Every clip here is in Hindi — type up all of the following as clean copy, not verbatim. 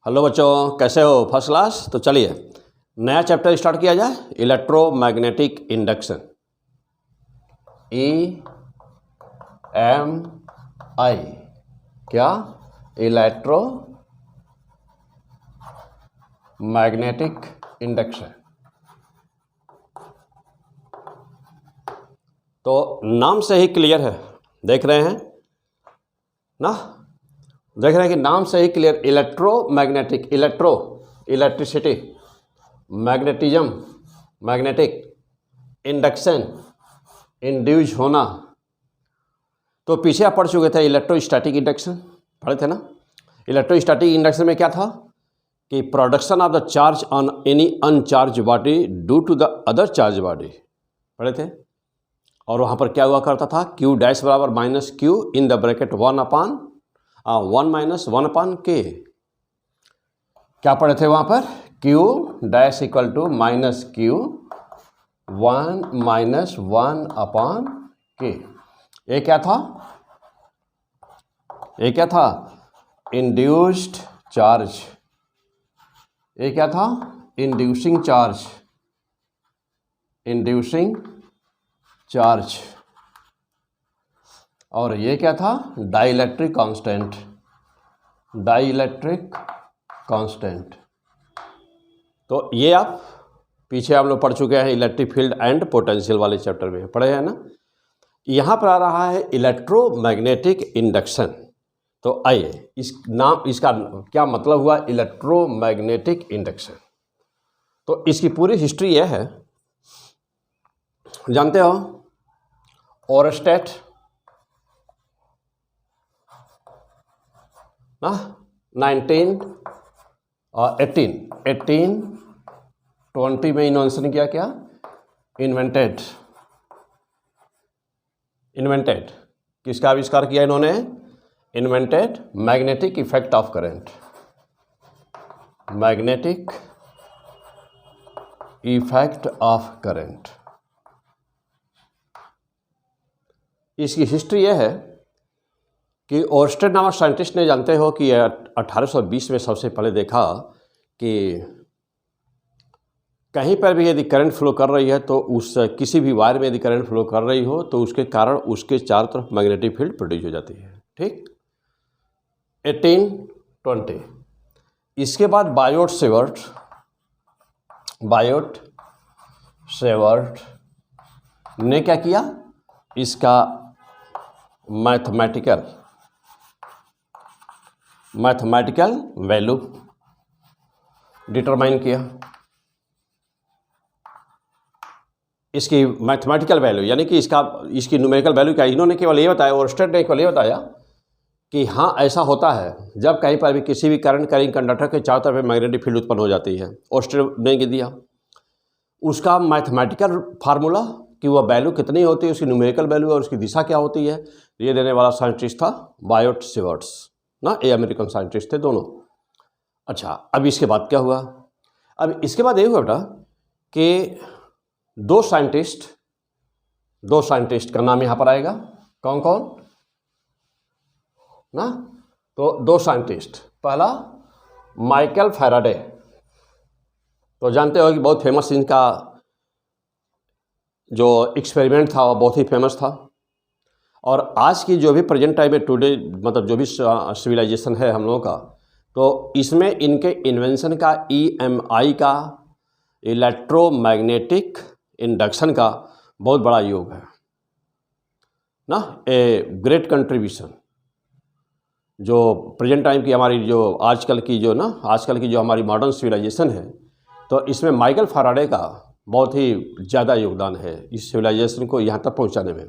हेलो बच्चों, कैसे हो? First class. तो चलिए नया चैप्टर स्टार्ट किया जाए, इलेक्ट्रोमैग्नेटिक इंडक्शन। EMI क्या? Electromagnetic induction. तो नाम से ही क्लियर है, देख रहे हैं ना? देख रहे हैं कि नाम से ही clear, electromagnetic, electricity, magnetism, magnetic, induction, induce होना। तो पीछे आप पढ़ चुके थे इलेक्ट्रोस्टैटिक इंडक्शन, पढ़े थे ना? इलेक्ट्रोस्टैटिक इंडक्शन में क्या था कि production of the charge on any uncharge body due to the other charge body, पढ़े थे। और वहाँ पर क्या हुआ करता था, Q डैश बराबर minus Q in the bracket 1 minus 1/K। क्या पढ़े थे वहाँ पर? Q dash equal to minus Q 1 minus 1/K। ये क्या था? ये क्या था? Induced charge. ये क्या था? Inducing charge, inducing charge. और ये क्या था? Dielectric constant, dielectric constant. तो ये आप पीछे आप लोग पढ़ चुके हैं, इलेक्ट्रिक फील्ड एंड पोटेंशियल वाले चैप्टर में पढ़े हैं ना। यहाँ पर आ रहा है इलेक्ट्रोमैग्नेटिक इंडक्शन। तो आइए इसका क्या मतलब हुआ, इलेक्ट्रोमैग्नेटिक इंडक्शन। तो इसकी पूरी हिस्ट्री यह है, जानते हो ओरस्टेट ना, 1820 में इन्वेंशन किया। क्या इन्वेंटेड? किसका आविष्कार किया इन्होंने? Invented magnetic effect of current, magnetic effect of current. इसकी हिस्ट्री यह है कि ओरस्टेड नामक साइंटिस्ट ने, जानते हो कि 1820 में सबसे पहले देखा कि कहीं पर भी यदि करंट फ्लो कर रही है तो उस किसी भी वायर में यदि करंट फ्लो कर रही हो तो उसके कारण उसके चारों तरफ मैग्नेटिक फील्ड प्रोड्यूस हो जाती है। ठीक, 1820। इसके बाद बायोट सेवर्ट ने क्या किया, इसका मैथमेटिकल वैल्यू डिटरमाइन किया। इसकी मैथमेटिकल वैल्यू यानी कि इसकी न्यूमेरिकल वैल्यू क्या, इन्होंने केवल ये बताया, ओरस्टेड ने केवल ये बताया कि हाँ ऐसा होता है जब कहीं पर भी किसी भी करंट कैरिंग कंडक्टर के चारों तरफ मैग्नेटिक फील्ड उत्पन्न हो जाती है। ओरस्टेड ने दिया उसका मैथमेटिकल फार्मूला कि वह वैल्यू कितनी होती है, उसकी न्यूमेरिकल वैल्यू और उसकी दिशा क्या होती है। ये देने वाला साइंटिस्ट था बायोट सेवर्ट्स ना, ये अमेरिकन साइंटिस्ट थे दोनों। अच्छा, अब इसके बाद क्या हुआ? अब इसके बाद ये हुआ बेटा कि दो साइंटिस्ट का नाम यहाँ पर आएगा। कौन कौन ना? तो दो साइंटिस्ट, पहला माइकल फैराडे। तो जानते हो कि बहुत फेमस इनका जो एक्सपेरिमेंट था वो बहुत ही फेमस था। और आज की जो भी प्रेजेंट टाइम में टुडे, मतलब जो भी सिविलाइजेशन है हम लोगों का, तो इसमें इनके इन्वेंशन का, EMI का, इलेक्ट्रोमैग्नेटिक इंडक्शन का बहुत बड़ा योग है ना। ए ग्रेट कंट्रीब्यूशन जो प्रेजेंट टाइम की हमारी जो आजकल की जो हमारी मॉडर्न सिविलाइजेशन है, तो इसमें माइकल फैराडे का बहुत ही ज़्यादा योगदान है इस सिविलाइजेशन को यहाँ तक पहुँचाने में।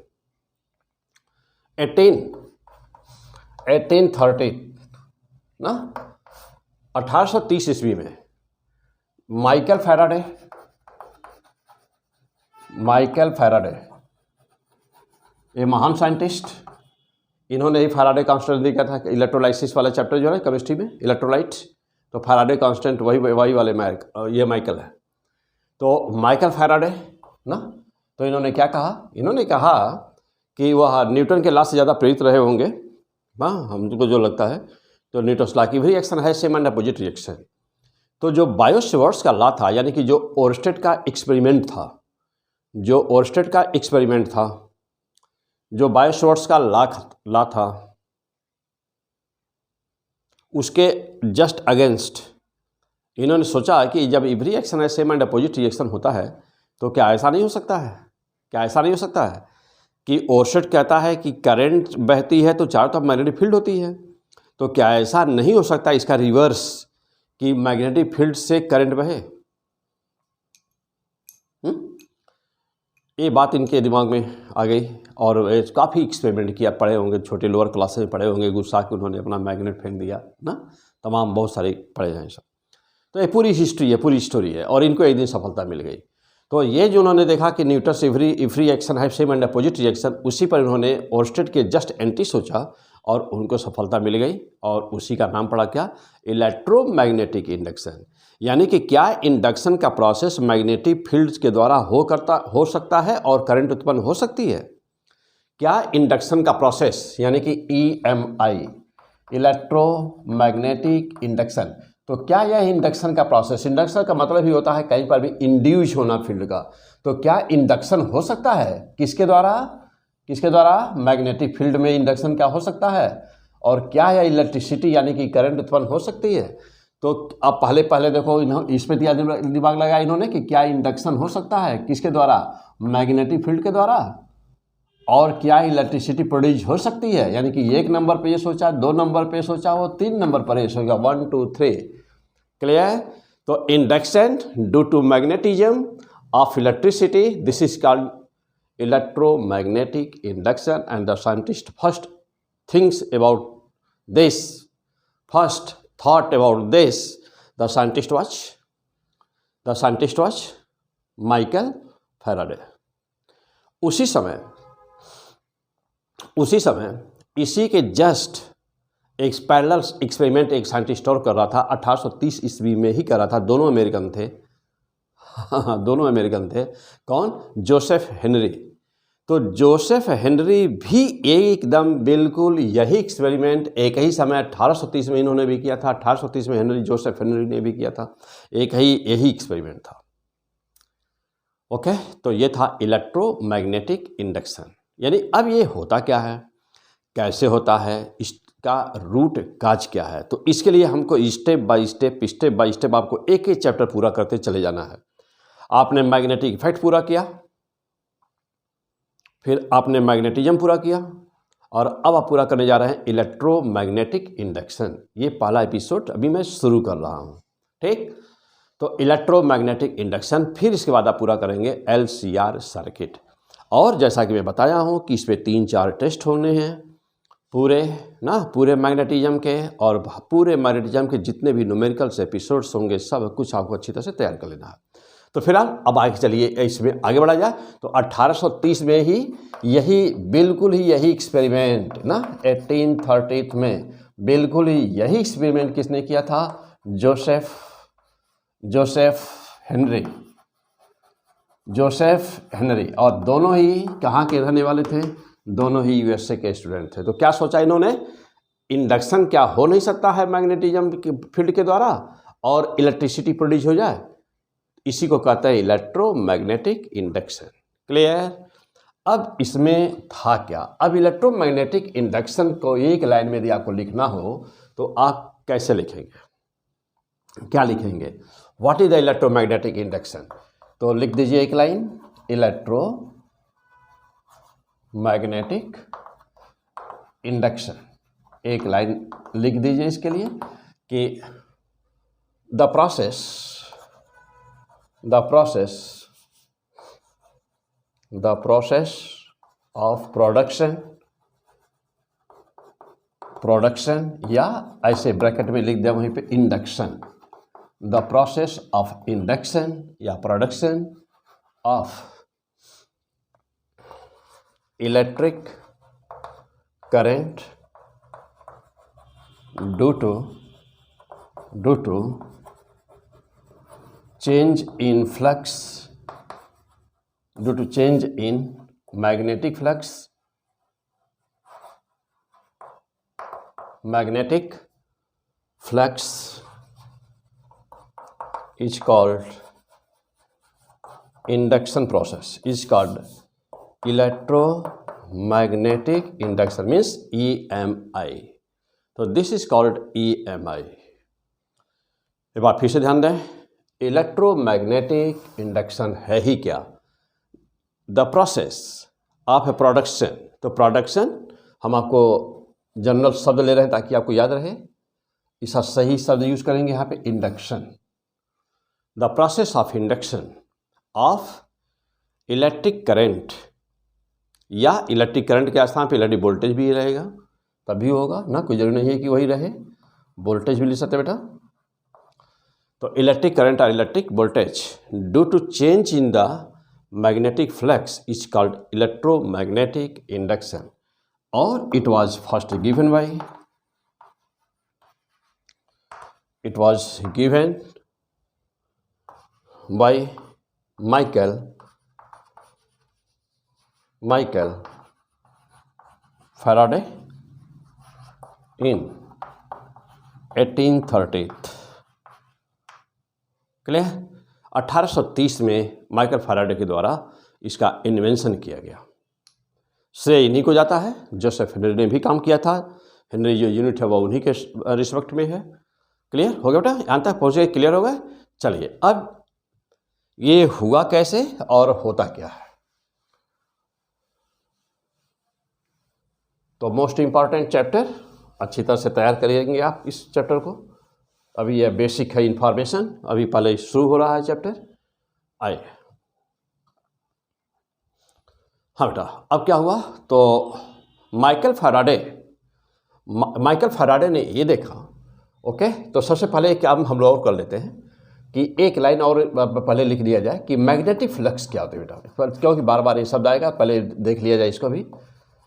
1830 ना, 1830 ईस्वी में माइकल फैराडे ये महान साइंटिस्ट, इन्होंने ही फैराडे कांस्टेंट दिया था। इलेक्ट्रोलाइसिस वाला चैप्टर जो है केमिस्ट्री में, इलेक्ट्रोलाइट, तो फैराडे कांस्टेंट वही वाले ये माइकल है। तो माइकल फैराडे ना, तो इन्होंने क्या कहा? इन्होंने कहा कि वह न्यूटन के लॉ से ज़्यादा प्रेरित रहे होंगे। हाँ, हमको जो लगता है तो न्यूटन्स लॉ की भी रिएक्शन है सेम एंड अपोजिट रिएक्शन। तो जो बायो-सेवर्ट्स का लॉ था, यानी कि जो ओरस्टेड का एक्सपेरिमेंट था, जो ओरस्टेड का एक्सपेरिमेंट था, जो बायो-सेवर्ट्स का लॉ था, उसके जस्ट अगेंस्ट इन्होंने सोचा कि जब इवरी रिएक्शन है सेम एंड अपोजिट रिएक्शन होता है, तो क्या ऐसा नहीं हो सकता है, क्या ऐसा नहीं हो सकता है कि ओरस्टेड कहता है कि करंट बहती है तो चारों तरफ मैग्नेटिक फील्ड होती है, तो क्या ऐसा नहीं हो सकता इसका रिवर्स कि मैग्नेटिक फील्ड से करंट बहे? ये बात इनके दिमाग में आ गई और काफ़ी एक्सपेरिमेंट किया, पढ़े होंगे, छोटे लोअर क्लास में पढ़े होंगे, गुस्सा कि उन्होंने अपना मैग्नेट फेंक दिया ना, तमाम बहुत सारे पढ़े हैं सब। तो ये पूरी हिस्ट्री है, पूरी स्टोरी है, और इनको एक दिन सफलता मिल गई। तो ये जो उन्होंने देखा कि न्यूटन्स इवरी रिएक्शन है सेम एंड अपोजिट रिएक्शन, उसी पर उन्होंने ओरस्टेड के जस्ट एंटी सोचा और उनको सफलता मिल गई, और उसी का नाम पड़ा क्या? Electromagnetic induction. यानी कि क्या इंडक्शन का प्रोसेस मैग्नेटिक फील्ड्स के द्वारा हो सकता है और करंट उत्पन्न हो सकती है? क्या इंडक्शन का प्रोसेस, यानी कि EMI, इलेक्ट्रोमैग्नेटिक इंडक्शन, तो क्या यह इंडक्शन का प्रोसेस, इंडक्शन का मतलब ही होता है कहीं पर भी इंड्यूस होना फील्ड का, तो क्या इंडक्शन हो सकता है? किसके द्वारा? किसके द्वारा? मैग्नेटिक फील्ड में इंडक्शन क्या हो सकता है? और क्या यह इलेक्ट्रिसिटी यानी कि करंट उत्पन्न हो सकती है? तो अब पहले देखो, इस पर दिया दिमाग लगाया इन्होंने कि क्या इंडक्शन हो सकता है, किसके द्वारा? मैग्नेटिक फील्ड के द्वारा। और क्या इलेक्ट्रिसिटी प्रोड्यूस हो सकती है, यानी कि 1 नंबर पे ये सोचा, 2 नंबर पे सोचा, वो 3 नंबर पर ये सोचा, 1 2 3। क्लियर? तो induction due to magnetism of electricity, this is called electromagnetic induction, and the scientist first thought about this, the scientist was Michael Faraday। उसी समय इसी के जस्ट एक पैरेलल एक्सपेरिमेंट एक साइंटिस्ट और कर रहा था, 1830 ईस्वी में ही कर रहा था, दोनों अमेरिकन थे। दोनों अमेरिकन थे। कौन? Joseph Henry. तो जोसेफ हेनरी भी एकदम बिल्कुल यही एक्सपेरिमेंट एक ही समय 1830 में इन्होंने भी किया था, 1830 में जोसेफ हेनरी ने भी किया था, यही एक्सपेरिमेंट था। ओके, तो ये था इलेक्ट्रोमैग्नेटिक इंडक्शन। यानी अब ये होता क्या है, कैसे होता है, इसका रूट काज क्या है, तो इसके लिए हमको स्टेप बाय स्टेप आपको एक एक चैप्टर पूरा करते चले जाना है। आपने मैग्नेटिक इफेक्ट पूरा किया, फिर आपने मैग्नेटिज्म पूरा किया, और अब आप पूरा करने जा रहे हैं इलेक्ट्रोमैग्नेटिक इंडक्शन। ये पहला एपिसोड अभी मैं शुरू कर रहा हूँ, ठीक। तो इलेक्ट्रोमैग्नेटिक इंडक्शन, फिर इसके बाद आप पूरा करेंगे LCR सर्किट। और जैसा कि मैं बताया हूँ कि इस पर 3-4 टेस्ट होने हैं पूरे मैग्नेटिज्म के, और पूरे मैग्नेटिज्म के जितने भी न्यूमेरिकल्स एपिसोड्स होंगे सब कुछ आपको अच्छी तरह से तैयार कर लेना है। तो फिलहाल अब आगे चलिए, इसमें आगे बढ़ा जाए। तो 1830 में ही यही एक्सपेरिमेंट ना, 1830 में बिल्कुल ही यही एक्सपेरिमेंट किसने किया था? Joseph Henry. और दोनों ही कहाँ के रहने वाले थे? दोनों ही USA के स्टूडेंट थे। तो क्या सोचा इन्होंने? इंडक्शन क्या हो नहीं सकता है मैग्नेटिज्म के फील्ड के द्वारा, और इलेक्ट्रिसिटी प्रोड्यूस हो जाए, इसी को कहते हैं इलेक्ट्रोमैग्नेटिक इंडक्शन। क्लियर? अब इसमें था क्या? अब इलेक्ट्रोमैग्नेटिक इंडक्शन को एक लाइन में यदि आपको लिखना हो तो आप कैसे लिखेंगे, क्या लिखेंगे? What is the electromagnetic induction? तो लिख दीजिए एक लाइन, इलेक्ट्रोमैग्नेटिक इंडक्शन, एक लाइन लिख दीजिए इसके लिए कि द process of production, या ऐसे ब्रैकेट में लिख दिया वहीं पे induction, the process of induction या production of electric current due to change in flux, due to change in magnetic flux, magnetic flux is called induction process, is called electromagnetic induction, means EMI. तो दिस इज कॉल्ड EMI. एक बार फिर से ध्यान दें, इलेक्ट्रोमैग्नेटिक इंडक्शन है ही क्या? The process of A production. तो प्रोडक्शन हम आपको जनरल शब्द ले रहे हैं ताकि आपको याद रहे, इसका सही शब्द यूज करेंगे यहाँ पे, induction. The process of induction of electric current, या इलेक्ट्रिक करंट के स्थान पे इलेक्ट्रिक वोल्टेज भी रहेगा, तभी होगा ना, कोई जरूरी नहीं है कि वही रहे, वोल्टेज भी ले सकते बेटा. तो इलेक्ट्रिक करंट और electric voltage due to change in the magnetic flux is called electromagnetic induction. और it was first given by, it was given by Michael Faraday in 1830. Clear? 1830 में माइकल फैराडे के द्वारा इसका इन्वेंशन किया गया. श्रेय इन्हीं को जाता है. जोसेफ हेनरी ने भी काम किया था. हेनरी जो यूनिट है वो उन्हीं के रिस्पेक्ट में है. क्लियर हो गया बेटा? यहाँ तक पहुँच गए? क्लियर हो गए? चलिए, अब ये हुआ कैसे और होता क्या है. तो मोस्ट इम्पॉर्टेंट चैप्टर, अच्छी तरह से तैयार करेंगे आप इस चैप्टर को. अभी यह बेसिक है इंफॉर्मेशन, अभी पहले शुरू हो रहा है चैप्टर. आइए, हाँ बेटा, अब क्या हुआ? तो माइकल फैराडे ने ये देखा. ओके, तो सबसे पहले क्या हम लोग और कर लेते हैं कि एक लाइन और पहले लिख दिया जाए कि मैग्नेटिक फ्लक्स क्या होती है बेटा, क्योंकि बार बार ये शब्द आएगा, पहले देख लिया जाए इसको भी.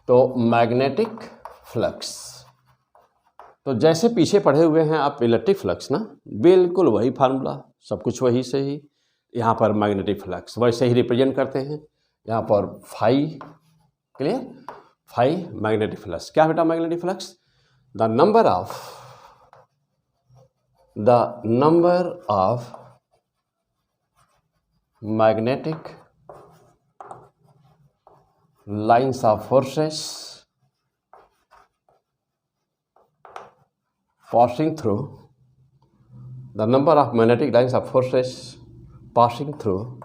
तो मैग्नेटिक फ्लक्स, तो जैसे पीछे पढ़े हुए हैं आप इलेक्ट्रिक फ्लक्स ना, बिल्कुल वही फार्मूला, सब कुछ वही से ही. यहाँ पर मैग्नेटिक फ्लक्स वैसे ही रिप्रेजेंट करते हैं. यहाँ पर phi, clear, phi magnetic flux. क्या बेटा magnetic flux? The number of magnetic lines of forces passing through, the number of magnetic lines of forces passing through,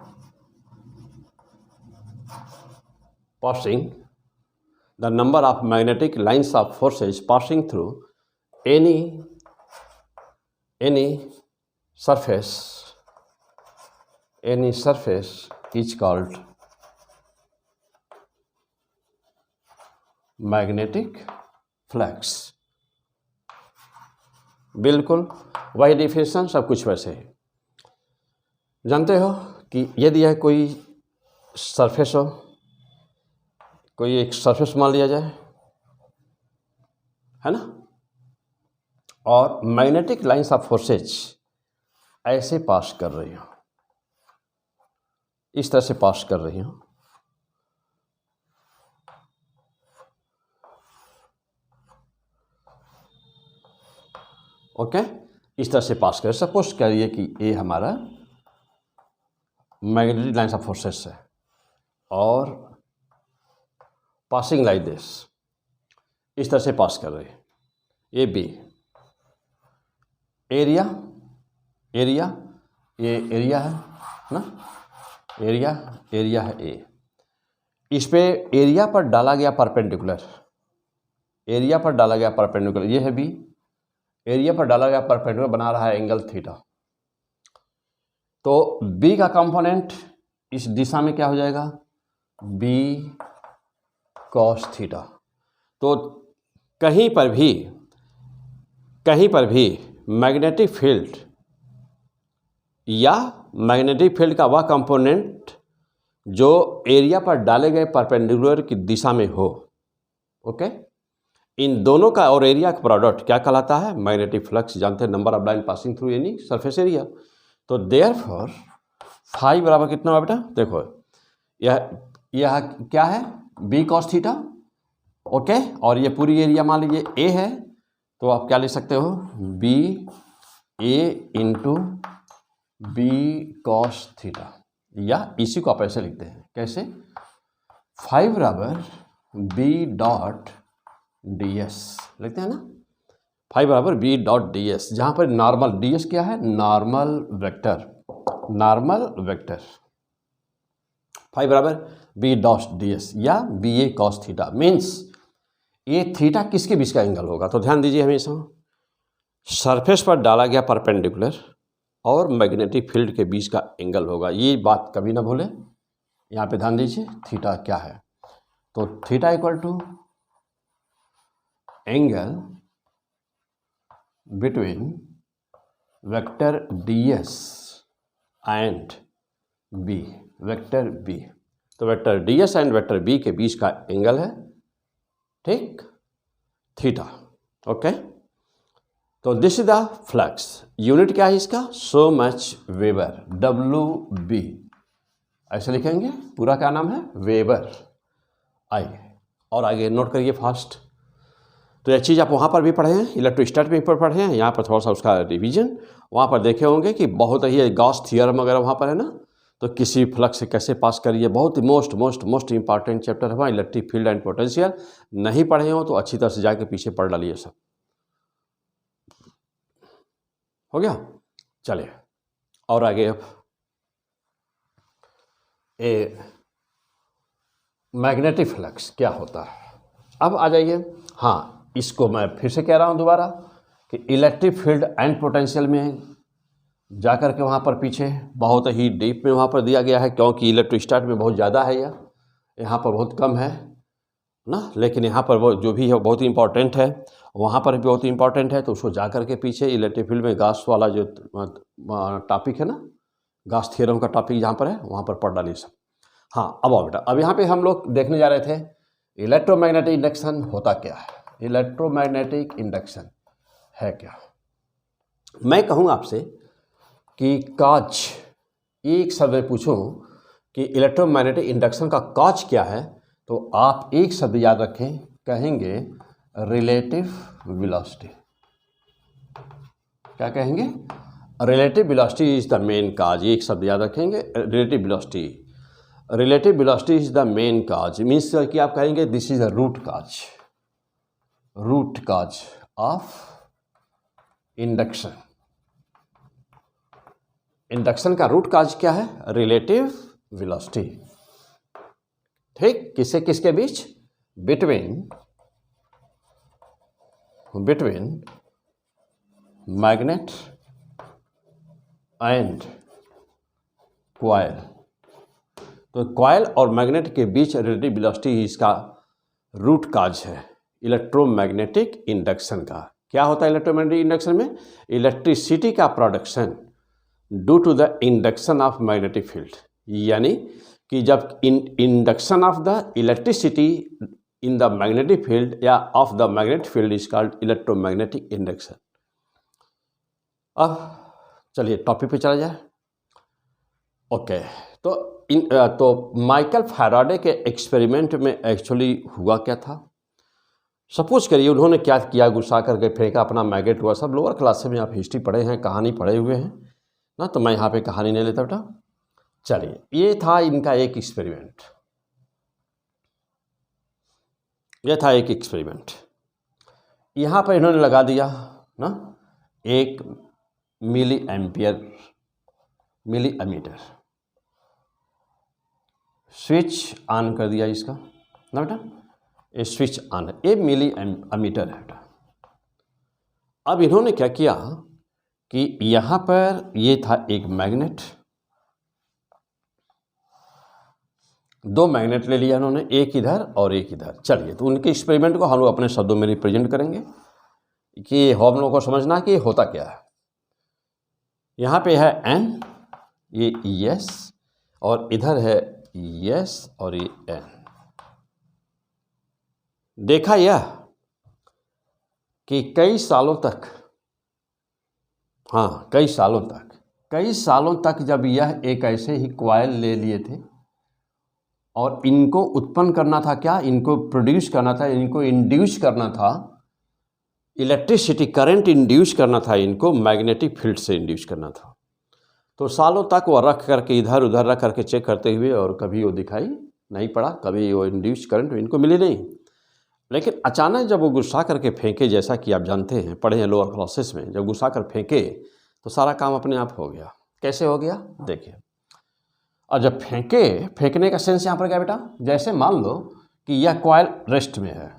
the number of magnetic lines of forces passing through any surface is called magnetic flux. बिल्कुल वही डिफिनेशन, सब कुछ वैसे है. जानते हो कि यदि यह कोई सरफेस हो, कोई एक सरफेस मान लिया जाए, है ना, और मैग्नेटिक लाइंस ऑफ फोर्सेज ऐसे पास कर रही हो, इस तरह से पास कर रही हो. ओके, इस तरह से पास करें. सपोज करिए कि ये हमारा मैग्नेटिक लाइंस ऑफ फोर्सेस है और पासिंग लाइक दिस, इस तरह से पास कर रहे हैं. ए बी एरिया, ये एरिया है ना, एरिया है ए. इस पे एरिया पर डाला गया परपेंडिकुलर, ये है बी. एरिया पर डाला गया परपेंडिकुलर बना रहा है एंगल थीटा. तो बी का कंपोनेंट इस दिशा में क्या हो जाएगा? B cos theta. तो कहीं पर भी मैग्नेटिक फील्ड या मैग्नेटिक फील्ड का वह कंपोनेंट जो एरिया पर डाले गए परपेंडिकुलर की दिशा में हो. ओके, इन दोनों का और एरिया का प्रोडक्ट क्या कहलाता है? Magnetic flux. जानते हैं, number of line passing through any surface area. तो देयरफॉर फाई बराबर कितना हुआ बेटा? देखो, यह क्या है? B cos theta. ओके, और ये पूरी एरिया मान लीजिए ए है, तो आप क्या लिख सकते हो, बी ए इंटू बी कॉस थीटा, या इसी को आप ऐसे लिखते हैं, कैसे, 5 बराबर बी डॉट डी एस लिखते हैं ना, 5 बराबर बी डॉट डी एस, जहाँ पर नॉर्मल, डी एस क्या है, नॉर्मल वेक्टर, नॉर्मल वेक्टर, 5 बराबर बी डॉट डी एस या बी ए कॉस थीटा, मीन्स ये थीटा किसके बीच का एंगल होगा। तो ध्यान दीजिए, हमेशा सरफेस पर डाला गया परपेंडिकुलर और मैग्नेटिक फील्ड के बीच का एंगल होगा, ये बात कभी ना भूलें। यहाँ पे ध्यान दीजिए थीटा क्या है, तो theta equal to angle between vector D S and B, vector B, तो vector D S and vector B के बीच का एंगल है, ठीक, थीटा, ओके। तो this is the flux, unit क्या है इसका, so much weber, W B ऐसे लिखेंगे, पूरा क्या नाम है, वेबर, आई। और आगे नोट करिए फास्ट, तो यह चीज़ आप वहाँ पर भी पढ़े हैं, इलेक्ट्रोस्टैट में पर पढ़े हैं, यहाँ पर थोड़ा सा उसका रिवीजन, वहाँ पर देखे होंगे कि बहुत ही गॉस थ्योरम वगैरह वहाँ पर है ना, तो किसी फ्लक्स से कैसे पास करिए, बहुत ही मोस्ट इंपॉर्टेंट चैप्टर है वहाँ, इलेक्ट्रिक फील्ड एंड पोटेंशियल। नहीं पढ़े हो तो अच्छी तरह से जाके पीछे पढ़ डालिए, सब हो गया। चलिए और आगे, अब ए मैग्नेटिक फ्लक्स क्या होता है, अब आ जाइए। हाँ, इसको मैं फिर से कह रहा हूँ दोबारा कि इलेक्ट्रिक फील्ड एंड पोटेंशियल में जाकर के वहाँ पर पीछे बहुत ही डीप में वहाँ पर दिया गया है, क्योंकि इलेक्ट्रोस्टैट में बहुत ज़्यादा है, या यहाँ पर बहुत कम है ना, लेकिन यहाँ पर वो जो भी है बहुत ही इंपॉर्टेंट है, वहाँ पर भी बहुत ही इंपॉर्टेंट है, तो उसको जाकर के पीछे इलेक्ट्रिक फील्ड में गाउस वाला जो टॉपिक है ना, गाउस थ्योरम का टॉपिक जहाँ पर है वहाँ पर पढ़ डालिए सब। हाँ, अब आओ बेटा, अब यहाँ पे हम लोग देखने जा रहे थे इलेक्ट्रोमैग्नेटिक इंडक्शन होता क्या है, इलेक्ट्रोमैग्नेटिक इंडक्शन है क्या। मैं कहूँ आपसे कि कॉज, एक शब्द में पूछूं कि इलेक्ट्रोमैग्नेटिक इंडक्शन का कॉज क्या है, तो आप एक शब्द याद रखें, कहेंगे रिलेटिव वेलोसिटी। क्या कहेंगे, relative velocity is the main cause, एक शब्द याद रखेंगे, relative velocity. Relative velocity is the main cause, means कि आप कहेंगे this is the root cause of induction. Induction का रूट कॉज क्या है, रिलेटिव वेलोसिटी, ठीक, किससे किसके बीच, बिटवीन मैग्नेट एंड कॉइल। तो कॉइल और मैग्नेट के बीच रिलेटिव वेलोसिटी इसका रूट कॉज है इलेक्ट्रोमैग्नेटिक इंडक्शन का। क्या होता है इलेक्ट्रोमैग्नेटिक इंडक्शन में, इलेक्ट्रिसिटी का production due to the induction of magnetic field, यानी कि जब induction of the electricity in the magnetic field या of the magnetic field is called electromagnetic induction. अब चलिए टॉपिक पे चला जाए। ओके, तो माइकल फैराडे के एक्सपेरिमेंट में एक्चुअली हुआ क्या था, सपोज करिए उन्होंने क्या किया, गुस्सा करके फेंका अपना मैग्नेट, हुआ, सब लोअर क्लास में आप हिस्ट्री पढ़े हैं, कहानी पढ़े हुए हैं ना, तो मैं यहाँ पे कहानी नहीं लेता बेटा। चलिए, ये था इनका एक एक्सपेरिमेंट, यहाँ पर इन्होंने लगा दिया ना एक मिली एमीटर, स्विच ऑन कर दिया इसका ना बेटा, ये स्विच ऑन है, ये मिली एमीटर है बेटा। अब इन्होंने क्या किया कि यहाँ पर ये था एक मैग्नेट, दो मैग्नेट ले लिया उन्होंने, एक इधर और एक इधर। चलिए, तो उनके एक्सपेरिमेंट को हम लोग अपने शब्दों में रिप्रेजेंट करेंगे कि हम लोगों को समझना कि होता क्या है। यहाँ पे है N, ये S, और इधर है S और ये N। देखा यह कि कई सालों तक जब यह एक ऐसे ही कॉइल ले लिए थे और इनको उत्पन्न करना था, क्या इनको प्रोड्यूस करना था, इनको इंड्यूस करना था इलेक्ट्रिसिटी करंट इंड्यूस करना था, इनको मैग्नेटिक फील्ड से इंड्यूस करना था। तो सालों तक वो रख करके इधर उधर रख करके चेक करते हुए और कभी वो दिखाई नहीं पड़ा, कभी वो इंड्यूस करंट इनको मिली नहीं। लेकिन अचानक जब वो गुस्सा करके फेंके, जैसा कि आप जानते हैं, पढ़े हैं लोअर क्लासेस में, जब गुस्सा कर फेंके तो सारा काम अपने आप हो गया। कैसे हो गया देखिए। और जब फेंकने का सेंस यहाँ पर क्या बेटा, जैसे मान लो कि यह कॉइल रेस्ट में है,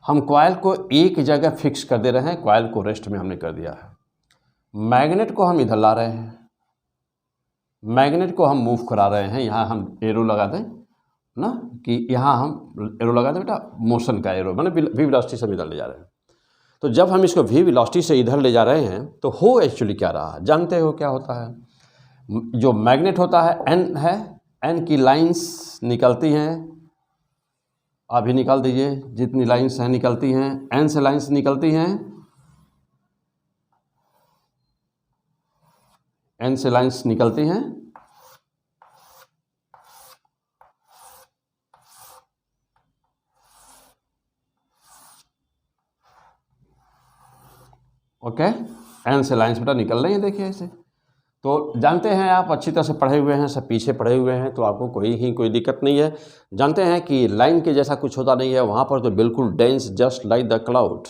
हम कॉइल को एक जगह फिक्स कर दे रहे हैं, कॉइल को रेस्ट में हमने कर दिया है। मैग्नेट को हम इधर ला रहे हैं, मैग्नेट को हम मूव करा रहे हैं। यहाँ हम एरो लगा दें ना, कि यहाँ हम एरो लगा दें बेटा, मोशन का एरो, मैंने वी वेलोसिटी से हम इधर ले जा रहे हैं। तो जब हम इसको वी वेलोसिटी से इधर ले जा रहे हैं तो हो एक्चुअली क्या रहा है, जानते हो क्या होता है? जो मैग्नेट होता है एन है, एन की लाइंस निकलती हैं, अभी निकाल दीजिए, जितनी लाइंस हैं निकलती हैं, एन से लाइंस निकलती हैं, एन से लाइंस निकलती हैं, ओके, एन से लाइंस बेटा निकल रही हैं, देखिए ऐसे। तो जानते हैं आप अच्छी तरह से पढ़े हुए हैं, सब पीछे पढ़े हुए हैं, तो आपको कोई दिक्कत नहीं है। जानते हैं कि लाइन के जैसा कुछ होता नहीं है वहाँ पर, तो बिल्कुल dense, just like the cloud,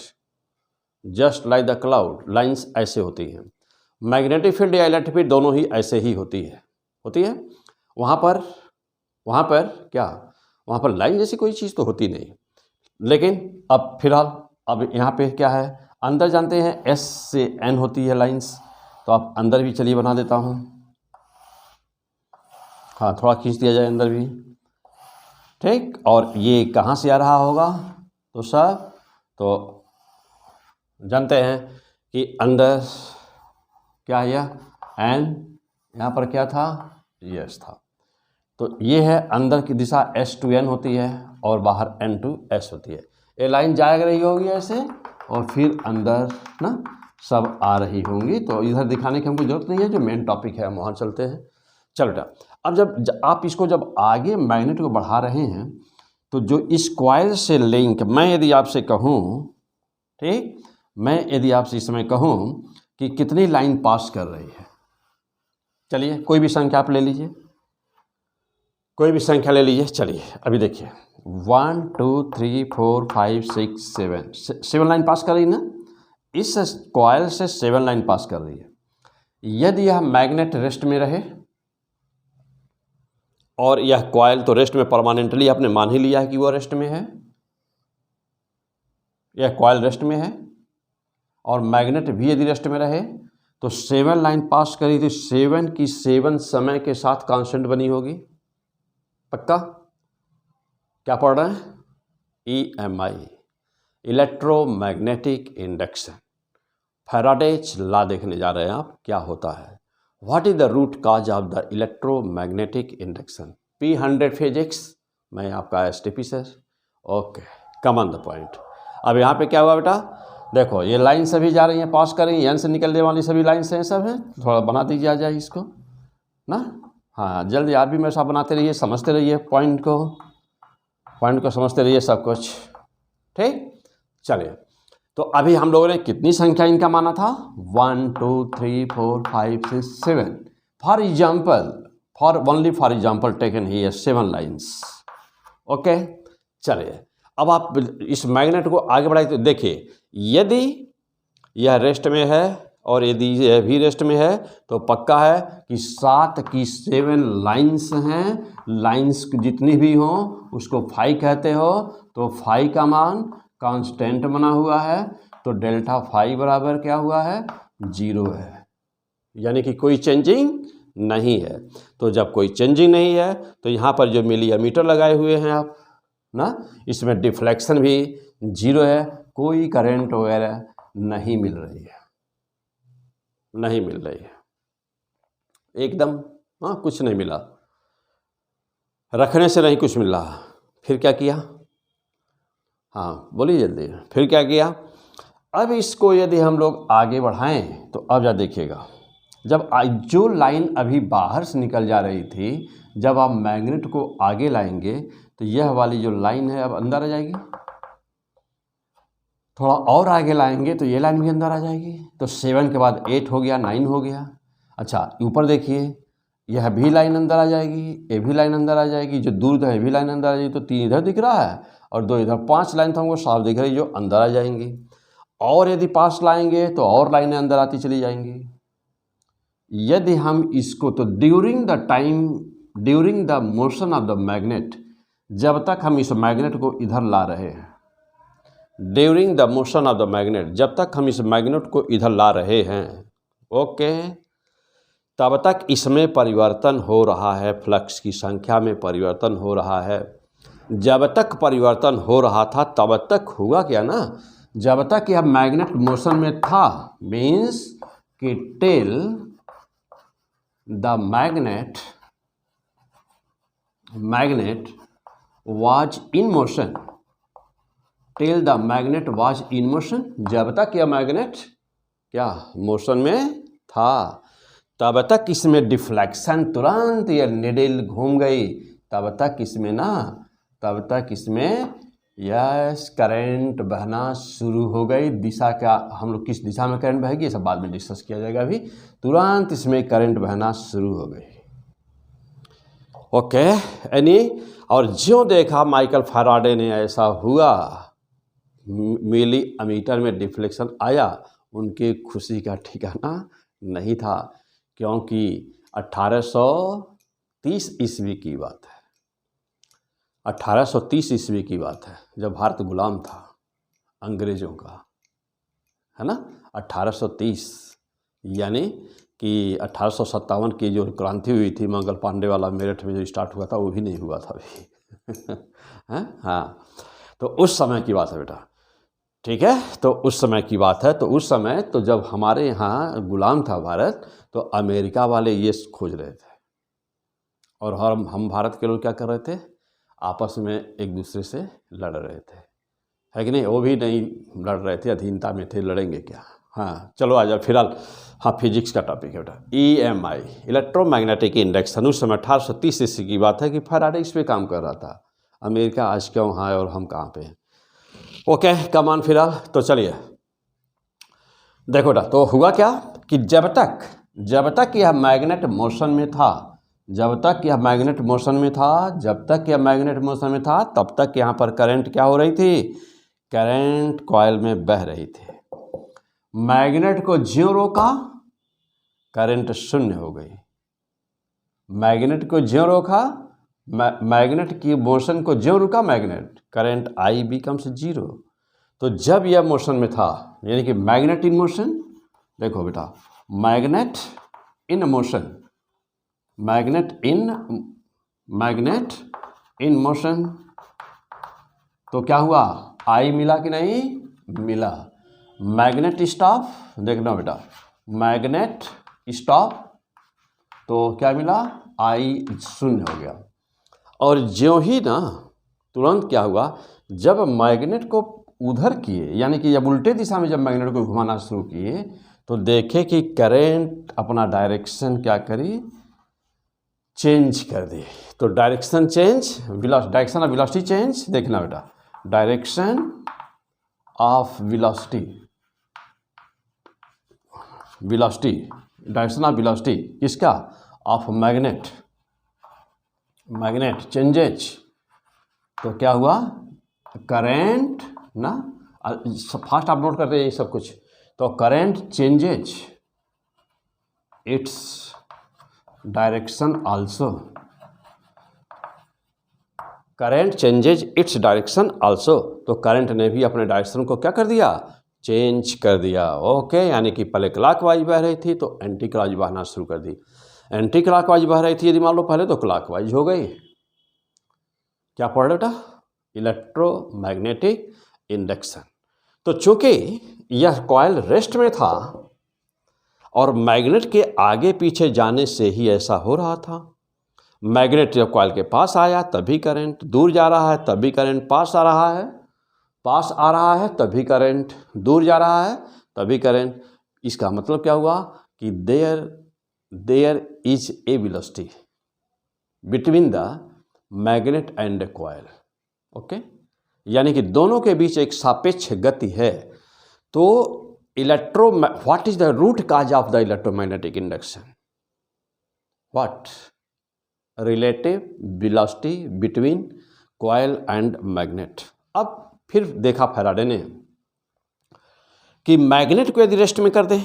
just like the cloud, lines ऐसे होती हैं। मैग्नेटिक फील्ड या इलेक्ट्रिक फील्ड दोनों ही ऐसे ही होती है वहाँ पर क्या, वहाँ पर लाइन जैसी कोई चीज़ तो होती नहीं। लेकिन अब फिलहाल अब यहाँ पे क्या है, अंदर जानते हैं एस से एन होती है लाइंस, तो आप अंदर भी चलिए बना देता हूँ, हाँ थोड़ा खींच दिया जाए अंदर भी, ठीक। और ये कहाँ से आ रहा होगा, तो सब तो जानते हैं कि अंदर क्या है, एन, यहाँ पर क्या था, यस था। तो ये है अंदर की दिशा एस टू एन होती है और बाहर एन टू एस होती है। ये लाइन जा रही होगी ऐसे और फिर अंदर ना सब आ रही होंगी। तो इधर दिखाने की हमको जरूरत नहीं है, जो मेन टॉपिक है हम वहाँ चलते हैं। चलो बेटा, अब जब आप इसको जब आगे मैग्नेट को बढ़ा रहे हैं तो जो इस कॉइल से लिंक, मैं यदि आपसे कहूँ, ठीक, मैं यदि आपसे इस समय कहूँ कि कितनी लाइन पास कर रही है, चलिए कोई भी संख्या आप ले लीजिए, कोई भी संख्या ले लीजिए। चलिए अभी देखिए 1 2 3 4 5 6 7 लाइन पास कर रही है ना, इस कॉइल से 7 लाइन पास कर रही है। यदि यह मैग्नेट रेस्ट में रहे और यह कॉइल तो रेस्ट में परमानेंटली आपने मान ही लिया है कि वह रेस्ट में है, यह कॉइल रेस्ट में है और मैग्नेट भी यदि रेस्ट में रहे तो 7 लाइन पास करी तो 7 की 7 समय के साथ कांस्टेंट बनी होगी। पक्का? क्या पढ़ रहे हैं? EMI, electromagnetic induction, Faraday's law देखने जा रहे हैं आप, क्या होता है। What is the root cause of the electromagnetic induction? P100 physics, मैं आपका STP sir, okay, come on the point. अब यहाँ पे क्या हुआ बेटा, देखो ये लाइन सभी जा रही हैं, पास कर रही हैं, एन से निकलने वाली सभी लाइन से सब हैं। थोड़ा बना दीजिए आ जाए इसको ना, हाँ जल्दी आप भी मेरे साथ बनाते रहिए, समझते रहिए पॉइंट को समझते रहिए सब कुछ, ठीक। चलिए, तो अभी हम लोगों ने कितनी संख्या इनका माना था, 1 2 3 4 5 6 7। For example, only for example taken here 7 lines, okay. चलिए अब आप इस मैग्नेट को आगे बढ़ाइए तो देखिए, यदि यह रेस्ट में है और यदि यह भी रेस्ट में है तो पक्का है कि 7 की 7 लाइंस हैं। लाइंस जितनी भी हों उसको फाई कहते हो, तो फाई का मान कांस्टेंट बना हुआ है, तो डेल्टा फाई बराबर क्या हुआ है, 0 है, यानी कि कोई चेंजिंग नहीं है। तो जब कोई चेंजिंग नहीं है तो यहाँ पर जो मिलीमीटर लगाए हुए हैं आप ना, इसमें डिफ्लेक्शन भी 0 है, कोई करंट वगैरह नहीं मिल रही है, नहीं मिल रही है एकदम, हाँ कुछ नहीं मिला, रखने से नहीं कुछ मिला। फिर क्या किया, हाँ बोलिए जल्दी, फिर क्या किया। अब इसको यदि हम लोग आगे बढ़ाएं तो अब जा देखिएगा, जब जो लाइन अभी बाहर से निकल जा रही थी, जब आप मैग्नेट को आगे लाएंगे तो यह वाली जो लाइन है अब अंदर आ जाएगी, थोड़ा और आगे लाएंगे तो ये लाइन भी अंदर आ जाएगी। तो 7 के बाद 8 हो गया, 9 हो गया। अच्छा ऊपर देखिए, यह भी लाइन अंदर आ जाएगी, ये भी लाइन अंदर आ जाएगी, जो दूर है ये भी लाइन अंदर आ जाएगी। तो 3 इधर दिख रहा है और 2 इधर, 5 लाइन तो हमको साफ दिख रही जो अंदर आ जाएंगी। और यदि 5 लाएंगे तो और लाइनें अंदर आती चली जाएंगी। यदि हम इसको, तो during the motion of the magnet, जब तक हम इस मैग्नेट को इधर ला रहे हैं, during the motion of the magnet, जब तक हम इस मैग्नेट को इधर ला रहे हैं, ओके, तब तक इसमें परिवर्तन हो रहा है, फ्लक्स की संख्या में परिवर्तन हो रहा है। जब तक परिवर्तन हो रहा था तब तक हुआ क्या ना, जब तक यह मैग्नेट मोशन में था, मीन्स कि till the magnet was in motion, till the magnet was in motion, जब तक यह मैग्नेट क्या मोशन में था, तब तक इसमें डिफ्लेक्शन, तुरंत ये निडल घूम गई, तब तक इसमें यस करंट बहना शुरू हो गई। दिशा क्या, हम लोग किस दिशा में करंट बहेगी ये सब बाद में डिस्कस किया जाएगा। अभी तुरंत इसमें करंट बहना शुरू हो गई। ओके यानी, और ज्यों देखा माइकल फैराडे ने ऐसा हुआ, मिली अमीटर में डिफ्लेक्शन आया, उनके खुशी का ठिकाना नहीं था, क्योंकि 1830 ईस्वी की बात है, 1830 ईस्वी की बात है, जब भारत गुलाम था अंग्रेज़ों का, है ना। 1830 यानी कि 1857 की जो क्रांति हुई थी, मंगल पांडे वाला मेरठ में जो स्टार्ट हुआ था, वो भी नहीं हुआ था अभी हाँ, तो उस समय की बात है बेटा, ठीक है। तो उस समय की बात है। तो उस समय तो जब हमारे यहाँ गुलाम था भारत, तो अमेरिका वाले ये खोज रहे थे, और हम भारत के लोग क्या कर रहे थे, आपस में एक दूसरे से लड़ रहे थे, है कि नहीं। वो भी नहीं लड़ रहे थे, अधीनता में थे, लड़ेंगे क्या। हाँ चलो आ जाओ फिलहाल। हाँ फिजिक्स का टॉपिक है बेटा, EMI, इलेक्ट्रोमैग्नेटिक इंडक्शन। उस समय 1830 ईस्वी की बात है कि फैराडे इस पे काम कर रहा था। अमेरिका आज क्यों है और हम कहाँ पे हैं। ओके कमान फिलहाल। तो चलिए देखो बेटा, तो हुआ क्या कि जब तक यह मैग्नेट मोशन में था, जब तक यह मैग्नेट मोशन में था, तब तक यहाँ पर करंट क्या हो रही थी, करंट कॉइल में बह रही थी। मैग्नेट को ज्यों रोका, करंट शून्य हो गई। मैग्नेट को ज्यों रोका, मैग्नेट की मोशन को ज्यों रुका मैग्नेट, करंट I बिकम्स 0। तो जब यह मोशन में था, यानी कि मैग्नेट इन मोशन, देखो बेटा, magnet in motion, magnet in motion, तो क्या हुआ, I मिला कि नहीं मिला। मैग्नेट स्टॉप, देखना बेटा, मैग्नेट स्टॉप, तो क्या मिला, I शून्य हो गया। और ज्यों ही ना, तुरंत क्या हुआ, जब मैग्नेट को उधर किए, यानी कि जब उल्टे दिशा में जब मैग्नेट को घुमाना शुरू किए, तो देखे कि करंट अपना डायरेक्शन क्या करी, चेंज कर दी। तो direction change, direction of velocity change, देखना बेटा, direction of velocity, direction of velocity किसका, ऑफ मैग्नेट चेंजेज। तो क्या हुआ, करंट ना, फास्ट आप नोट करते हैं सब कुछ। तो current changes its direction also, current changes its direction also. तो करंट ने भी अपने डायरेक्शन को क्या कर दिया, चेंज कर दिया। ओके, यानी कि पहले क्लॉकवाइज बह रही थी तो एंटी क्लॉकवाइज बहना शुरू कर दी। एंटी क्लॉकवाइज बह रही थी यदि मान लो पहले, तो क्लॉकवाइज हो गई। क्या पढ़ रहे बेटा, इलेक्ट्रोमैग्नेटिक इंडक्शन। तो चूंकि यह कॉइल रेस्ट में था और मैग्नेट के आगे पीछे जाने से ही ऐसा हो रहा था। मैग्नेट जब कॉइल के पास आया तभी करंट, दूर जा रहा है तभी करंट पास आ रहा है, तभी करंट दूर जा रहा है, तभी करंट। इसका मतलब क्या हुआ कि there is a velocity between the magnet and coil. Okay, यानी कि दोनों के बीच एक सापेक्ष गति है। तो what is the root cause of the electromagnetic induction? What? Relative velocity between coil and magnet. अब फिर देखा फैराडे ने कि मैग्नेट को यदि रेस्ट में कर दें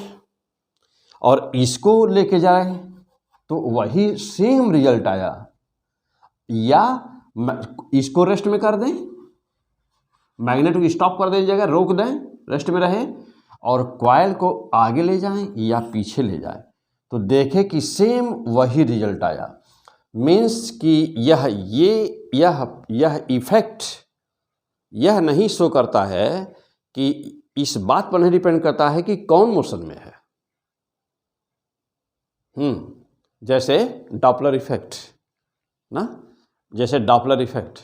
और इसको लेके जाए तो वही सेम रिजल्ट आया, या इसको रेस्ट में कर दें, मैग्नेट को स्टॉप कर दें, जगह रोक दें, रेस्ट में रहे, और कॉइल को आगे ले जाएं या पीछे ले जाएं, तो देखें कि सेम वही रिजल्ट आया। मीन्स कि यह इफेक्ट यह नहीं शो करता है कि इस बात पर नहीं डिपेंड करता है कि कौन मोशन में है। जैसे डॉपलर इफेक्ट ना, जैसे डॉपलर इफेक्ट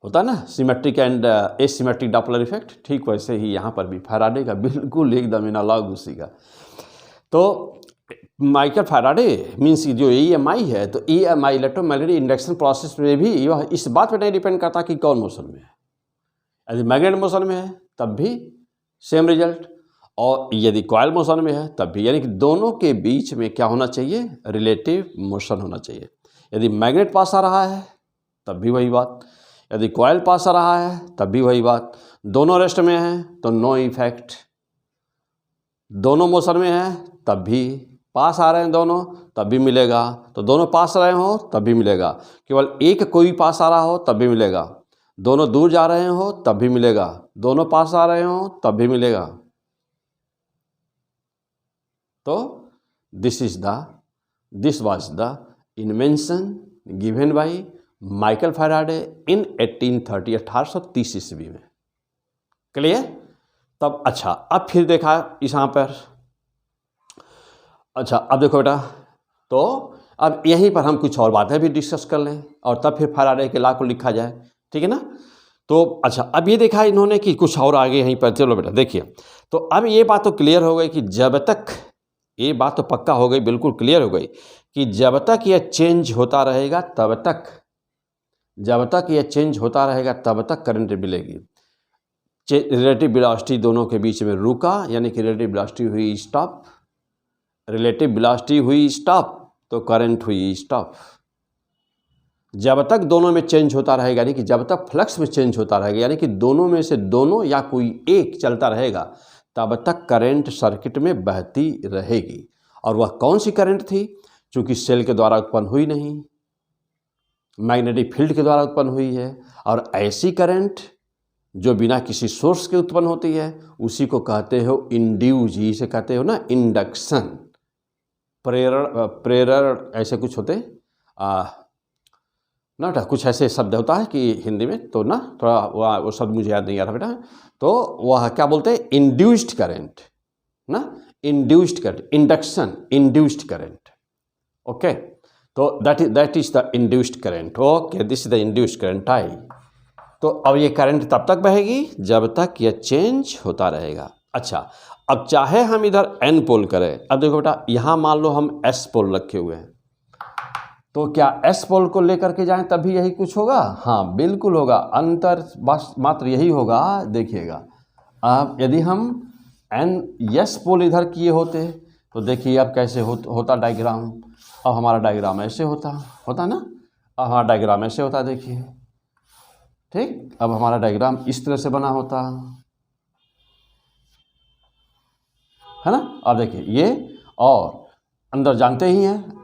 होता है ना, symmetric and asymmetric Doppler effect, ठीक वैसे ही यहाँ पर भी फैराडे का बिल्कुल एकदम एनालॉग उसी का। तो माइकल फैराडे मीन्स जो EMI है, तो EMI इलेक्ट्रोमैग्नेटिक इंडक्शन प्रोसेस में भी यह इस बात पर नहीं डिपेंड करता कि कौन मोशन में है। यदि मैग्नेट मोशन में है तब भी सेम रिजल्ट, और यदि कॉइल मोशन में है तब भी, यानी कि दोनों के बीच में क्या होना चाहिए? रिलेटिव मोशन होना चाहिए। यदि मैग्नेट पास आ रहा है तब भी वही बात, यदि कॉइल पास आ रहा है तब भी वही बात। दोनों रेस्ट में हैं तो नो इफेक्ट, दोनों मोशन में हैं तब भी, पास आ रहे हैं दोनों तब भी मिलेगा, तो दोनों पास रहे हो तब भी मिलेगा, केवल एक कोई पास आ रहा हो तब भी मिलेगा, दोनों दूर जा रहे हो तब भी मिलेगा, दोनों पास आ रहे हो तब भी मिलेगा। तो this was the invention given by Michael Faraday in 1830 ईस्वी में। क्लियर? तब अच्छा, अब फिर देखा इस यहाँ पर, अच्छा अब देखो बेटा, तो अब यहीं पर हम कुछ और बातें भी डिस्कस कर लें और तब फिर फैराडे के लॉ को लिखा जाए, ठीक है ना। तो अच्छा, अब ये देखा इन्होंने कि कुछ और आगे यहीं पर, चलो बेटा देखिए, तो अब ये बात तो क्लियर हो गई कि जब तक, ये बात तो पक्का हो गई, बिल्कुल क्लियर हो गई कि जब तक यह चेंज होता रहेगा तब तक, जब तक यह चेंज होता रहेगा तब तक करंट मिलेगी। रिलेटिव वेलोसिटी दोनों के बीच में रुका, यानी कि रिलेटिव वेलोसिटी हुई स्टॉप, रिलेटिव वेलोसिटी हुई स्टॉप तो करंट हुई स्टॉप। जब तक दोनों में चेंज होता रहेगा, यानी कि जब तक फ्लक्स में चेंज होता रहेगा, यानी कि दोनों में से दोनों या कोई एक चलता रहेगा, तब तक करंट सर्किट में बहती रहेगी। और वह कौन सी करंट थी? चूंकि सेल के द्वारा उत्पन्न हुई नहीं, मैग्नेटिक फील्ड के द्वारा उत्पन्न हुई है, और ऐसी करंट जो बिना किसी सोर्स के उत्पन्न होती है उसी को कहते हो इंड्यूस, जिसे कहते हो ना इंडक्शन, प्रेरण ऐसे कुछ होते ना, कुछ ऐसे शब्द होता है कि हिंदी में, तो ना थोड़ा वो शब्द मुझे याद नहीं आ रहा बेटा, तो वह क्या बोलते हैं? इंड्यूस्ड करंट ना, induced current, induction, induced current. Okay, तो that is the induced current. Okay, this is the induced current I. तो अब ये करंट तब तक बहेगी जब तक यह चेंज होता रहेगा। अच्छा, अब चाहे हम इधर N पोल करें, अब देखो बेटा, यहाँ मान लो हम S पोल रखे हुए हैं, तो क्या S पोल को लेकर के जाएं तब भी यही कुछ होगा? हाँ बिल्कुल होगा, अंतर बस मात्र यही होगा। देखिएगा, अब यदि हम S पोल इधर किए होते तो देखिए अब कैसे होता डायग्राम। अब हमारा डायग्राम ऐसे होता ना, अब हमारा डायग्राम ऐसे होता, देखिए ठीक। अब हमारा डायग्राम इस तरह से बना होता है ना। अब देखिए ये, और अंदर जानते ही हैं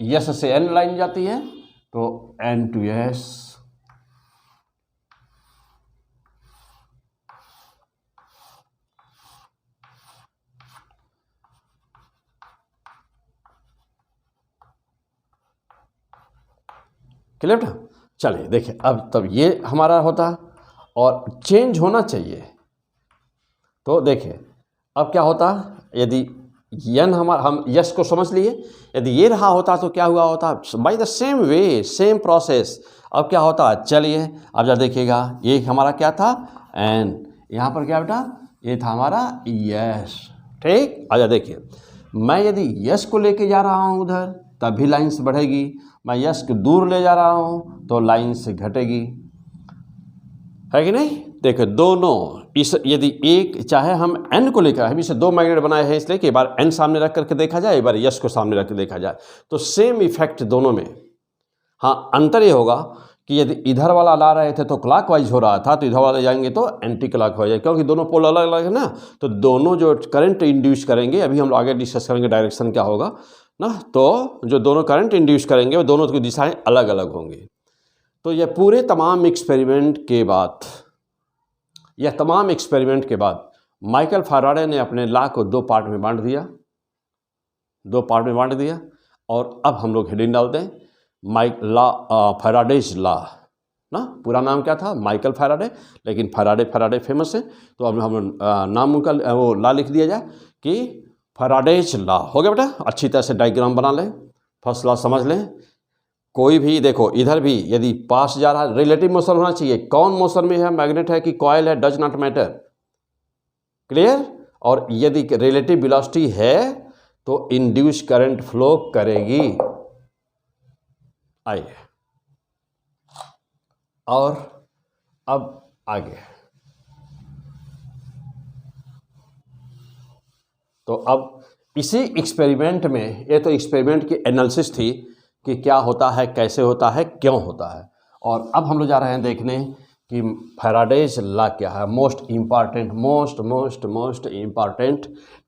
S से N लाइन जाती है, तो N to S, क्लियर बेटा। चलिए देखिए, अब तब ये हमारा होता और चेंज होना चाहिए, तो देखिए अब क्या होता, यदि N हम यस को समझ लिए, यदि ये रहा होता तो क्या हुआ होता? By the same way, same process. अब क्या होता? चलिए अब जरा देखिएगा, ये हमारा क्या था? N, यहाँ पर क्या बेटा? ये था हमारा यस, ठीक। अब जरा देखिए, मैं यदि यस को लेके जा रहा हूँ उधर तब भी लाइन से बढ़ेगी, मैं यस को दूर ले जा रहा हूँ तो लाइन से घटेगी, है कि नहीं। देखो दोनों इस यदि एक चाहे हम n को लेकर हम इसे दो मैग्नेट बनाए हैं इसलिए कि एक बार n सामने रख करके देखा जाए, एक बार s को सामने रख के देखा जाए, तो सेम इफेक्ट दोनों में। हाँ, अंतर ये होगा कि यदि इधर वाला ला रहे थे तो क्लॉकवाइज हो रहा था, तो इधर वाला जाएंगे तो एंटी क्लॉकवाइज है, क्योंकि दोनों पोल अलग अलग है ना। तो दोनों जो करंट इंड्यूस करेंगे, अभी हम लोग आगे डिस्कस करेंगे डायरेक्शन क्या होगा ना, तो जो दोनों करंट इंड्यूस करेंगे वो दोनों की दिशाएं अलग अलग होंगी। तो यह पूरे तमाम एक्सपेरिमेंट के बाद माइकल फैराडे ने अपने लॉ को दो पार्ट में बांट दिया। और अब हम लोग हेडिंग डालते हैं फैराडेज लॉ ना। पूरा नाम क्या था? माइकल फैराडे, लेकिन फैराडे फेमस है, तो अब हम नाम उनका वो लॉ लिख दिया जाए कि फैराडेज लॉ। हो गया बेटा, अच्छी तरह से डायग्राम बना लें, फर्स्ट लॉ समझ लें। कोई भी देखो इधर भी यदि पास जा रहा है, रिलेटिव मोशन होना चाहिए। कौन मोशन में है, मैग्नेट है कि कॉइल है, डज नॉट मैटर, क्लियर। और यदि रिलेटिव वेलोसिटी है तो इंड्यूस करंट फ्लो करेगी। आइए और अब आगे, तो अब इसी एक्सपेरिमेंट में, ये तो एक्सपेरिमेंट की एनालिसिस थी कि क्या होता है, कैसे होता है, क्यों होता है। और अब हम लोग जा रहे हैं देखने कि फैराडेज लॉ क्या है। मोस्ट इम्पॉर्टेंट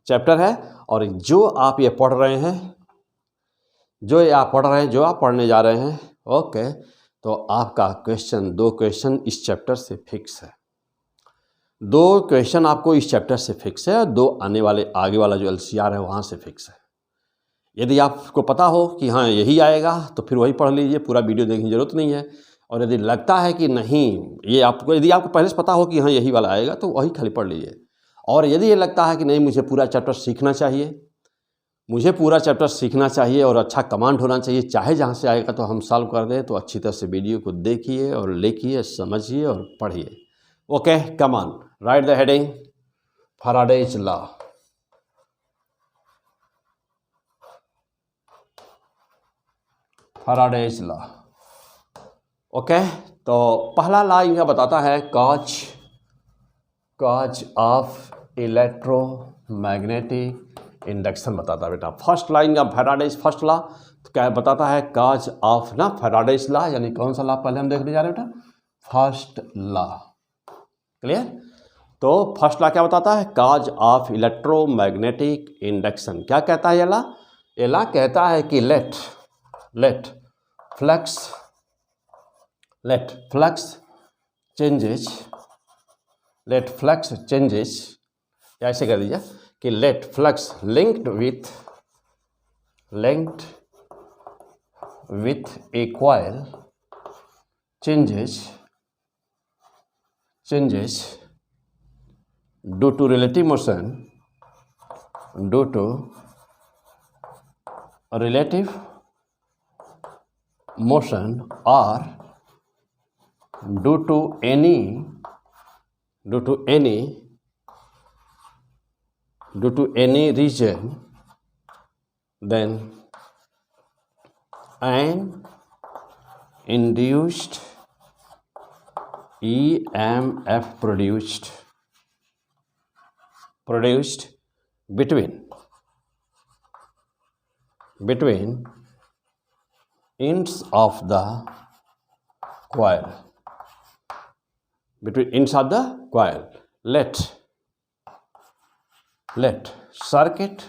चैप्टर है। और जो आप पढ़ रहे हैं, जो आप पढ़ने जा रहे हैं, ओके, तो आपका दो क्वेश्चन इस चैप्टर से फिक्स है। दो क्वेश्चन आपको इस चैप्टर से फिक्स है और दो आने वाले आगे वाला जो LCR है वहाँ से फिक्स है। यदि आपको पता हो कि हाँ यही आएगा तो फिर वही पढ़ लीजिए, पूरा वीडियो देखने की जरूरत नहीं है। और यदि लगता है कि नहीं ये आपको, यदि आपको पहले से पता हो कि हाँ यही वाला आएगा तो वही खाली पढ़ लीजिए। और यदि ये लगता है कि नहीं मुझे पूरा चैप्टर सीखना चाहिए, और अच्छा कमांड होना चाहिए, चाहे जहाँ से आएगा तो हम सॉल्व कर दें, तो अच्छी तरह से वीडियो को देखिए और लिखिए, समझिए और पढ़िए। Okay, come on, right the heading Faraday's law. Faraday's law, okay. तो पहला लॉ यह बताता है कॉज ऑफ इलेक्ट्रोमैग्नेटिक इंडक्शन बताता है बेटा। फर्स्ट लाइन का फैराडेज फर्स्ट लॉ तो क्या बताता है? कॉज ऑफ ना फैराडेज लॉ, यानी कौन सा लॉ पहले हम देखने जा रहे हैं बेटा? First law, clear. तो फर्स्ट लॉ क्या बताता है? Cause of electromagnetic induction. क्या कहता है ये लॉ? ये लॉ कहता है कि लेट फ्लक्स चेंजेस, या ऐसे कर दीजिए कि let flux linked with a coil changes due to relative motion or due to any reason, then an induced EMF produced between ends of the coil. Let circuit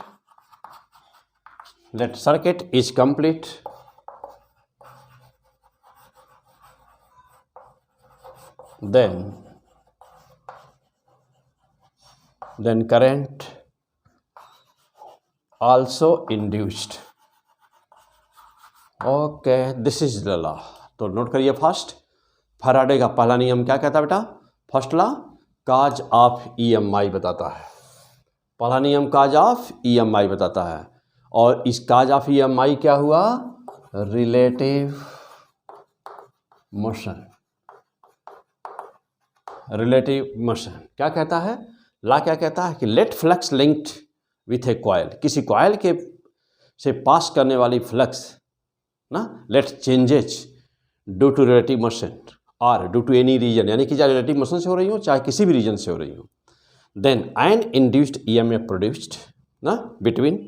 is complete. Then current also induced. Okay, this is the law. तो नोट करिए, फर्स्ट फैराडे का पहला नियम क्या कहता है बेटा? First law cause of EMI बताता है। पहला नियम कॉज ऑफ EMI बताता है। और इस कॉज ऑफ EMI क्या हुआ? Relative motion. क्या कहता है लॉ? क्या कहता है कि let flux linked with a coil, किसी कॉइल के से पास करने वाली फ्लक्स ना, let changes due to relative motion, or due to any reason, यानी कि चाहे रिलेटिव मोशन से हो रही हो चाहे किसी भी रीजन से हो रही हो, then an induced EMF produced ना between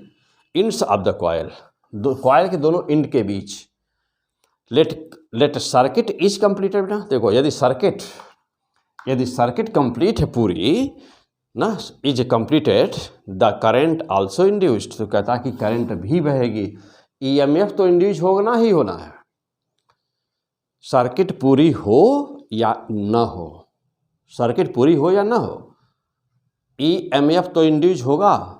ends of the coil, coil के दोनों इंड के बीच, लेट सर्किट इज कंप्लीटेड ना। देखो यदि सर्किट कंप्लीट है पूरी ना, is completed, the current also induced, तो कहता है कि करंट भी बहेगी। ईएमएफ तो इंड्यूस होना ही होना है, सर्किट पूरी हो या न हो, सर्किट पूरी हो या ना हो, ईएमएफ तो इंड्यूस होगा,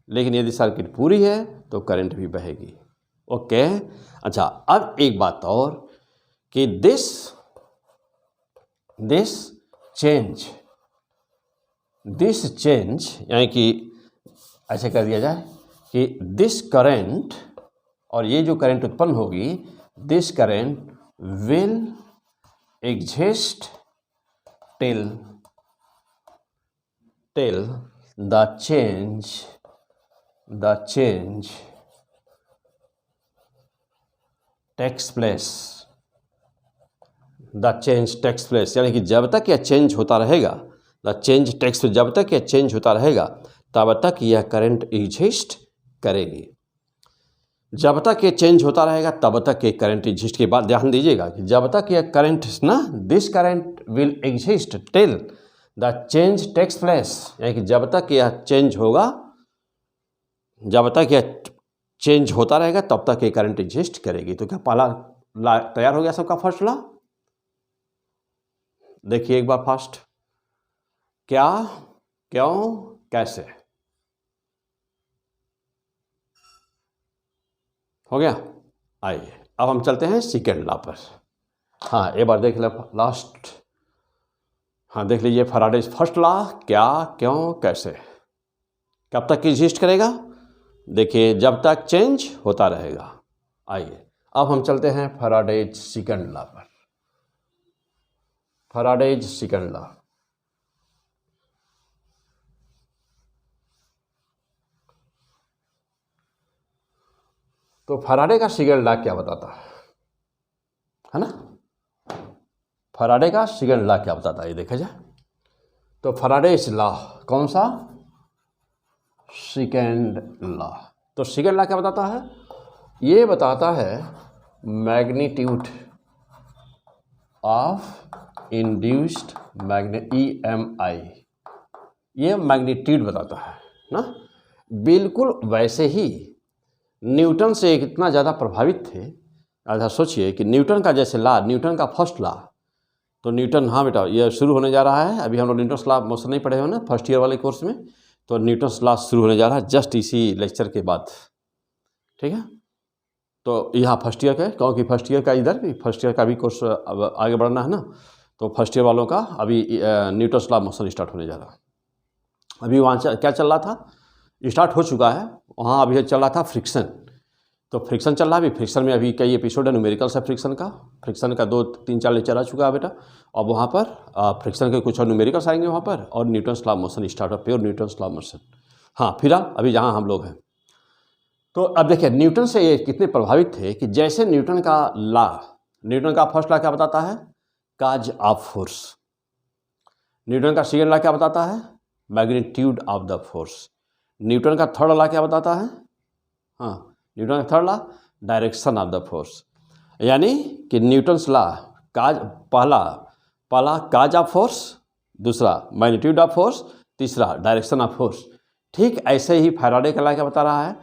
लेकिन यदि सर्किट पूरी है तो करंट भी बहेगी। ओके अच्छा, अब एक बात और कि दिस चेंज यानी कि ऐसे कर दिया जाए कि दिस करंट, और ये जो करंट उत्पन्न होगी, this current will exist till the change takes place, यानी कि जब तक यह चेंज होता रहेगा, द चेंज टेक्स, जब तक यह चेंज होता रहेगा तब तक यह करंट एग्जिस्ट करेगी। जब तक ये चेंज होता रहेगा तब तक ये करंट एग्जिस्ट, के बाद ध्यान दीजिएगा कि जब तक यह करंट ना, this current will exist till the change takes place, यानी कि जब तक यह चेंज होगा, जब तक यह चेंज होता रहेगा तब तक ये करंट एग्जिस्ट करेगी। तो क्या पहला ला तैयार हो गया सबका फर्स्ट ला? देखिए एक बार फास्ट, क्या, क्यों, कैसे, हो गया। आइए अब हम चलते हैं सेकेंड लॉ पर। हाँ एक बार देख ले लास्ट, हाँ देख लीजिए फैराडेज फर्स्ट लॉ, क्या, क्यों, कैसे, कब तक एग्जिस्ट करेगा? देखिए जब तक चेंज होता रहेगा। आइए अब हम चलते हैं फैराडेज सेकंड लॉ पर। फैराडेज सेकंड लॉ, तो फैराडे का सेकंड लॉ क्या बताता है ना, फैराडे का सेकंड लॉ क्या बताता है ये देखा जाए। तो फैराडेज लॉ कौन सा? Second law. तो सेकंड लॉ क्या बताता है? ये बताता है मैग्नीट्यूड ऑफ इंड्यूस्ड EMI, ये मैग्नीट्यूड बताता है ना। बिल्कुल वैसे ही न्यूटन से कितना ज़्यादा प्रभावित थे। अच्छा सोचिए कि न्यूटन का जैसे लॉ, न्यूटन का फर्स्ट लॉ, तो न्यूटन, हाँ बेटा ये शुरू होने जा रहा है, अभी हम लोग न्यूटन लॉ मोशन नहीं पढ़े हो ना फर्स्ट ईयर वाले कोर्स में, तो न्यूटन लॉ शुरू होने जा रहा है जस्ट इसी लेक्चर के बाद, ठीक है। तो यहाँ फर्स्ट ईयर का है, क्योंकि फर्स्ट ईयर का इधर भी फर्स्ट ईयर का भी कोर्स अब आगे बढ़ना है ना, तो फर्स्ट ईयर वालों का अभी न्यूटन लॉ मोशन स्टार्ट होने जा रहा है। अभी वहाँ क्या चल रहा था, स्टार्ट हो चुका है, वहाँ अभी चल रहा था फ्रिक्शन, तो फ्रिक्शन चल रहा है अभी। फ्रिक्शन में अभी कई एपिसोड है न्यूमेरिकल्स है फ्रिक्शन का 2-3-4 लेक्चर आ चुका है बेटा। और वहाँ पर फ्रिक्शन के कुछ और न्यूमेरिकल्स आएंगे वहाँ पर, और न्यूटन लॉ मोशन स्टार्ट हो, प्योर न्यूटन लॉ मोशन। हाँ फिलहाल अभी जहाँ हम लोग हैं, तो अब देखिए न्यूटन से ये कितने प्रभावित थे कि जैसे न्यूटन का लॉ, न्यूटन का फर्स्ट लॉ क्या बताता है? Cause of force. न्यूटन का सेकेंड लॉ क्या बताता है? Magnitude of the force. Newton का थर्ड लॉ क्या बताता है? हाँ न्यूटन का third law direction of the force, यानी कि न्यूटन्स लॉ काज, पहला काज ऑफ फोर्स, दूसरा मैग्नीट्यूड ऑफ फोर्स, तीसरा डायरेक्शन ऑफ फोर्स। ठीक ऐसे ही फैराडे का लॉ क्या बता रहा है?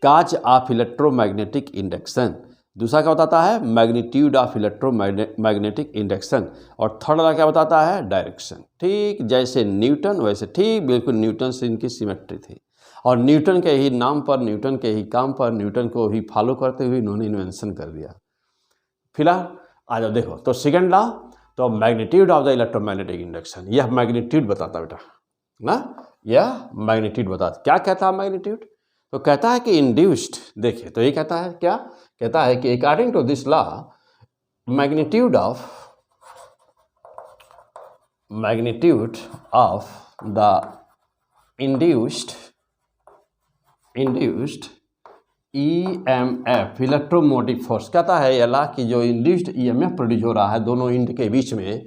Cause of electromagnetic induction. दूसरा क्या बताता है? Magnitude of electromagnetic induction. और थर्ड लॉ क्या बताता है? डायरेक्शन। ठीक जैसे न्यूटन वैसे ठीक बिल्कुल न्यूटन से इनकी सिमेट्री थी, और न्यूटन के ही नाम पर, न्यूटन के ही काम पर, न्यूटन को ही फॉलो करते हुए इन्होंने इन्वेंशन कर दिया। फिलहाल आ जाओ देखो, तो सेकेंड लॉ, तो magnitude of the electromagnetic induction, यह मैग्नीट्यूड बताता बेटा ना, यह मैग्नीट्यूड बताता। क्या कहता है मैग्नीट्यूड? तो कहता है कि इंड्यूस्ड, देखिए तो ये कहता है क्या, कहता है कि according to this law magnitude of the induced EMF electromotive force कहता है अल्लाह कि जो इंड्यूस्ड EMF प्रोड्यूस हो रहा है दोनों इंड के बीच में,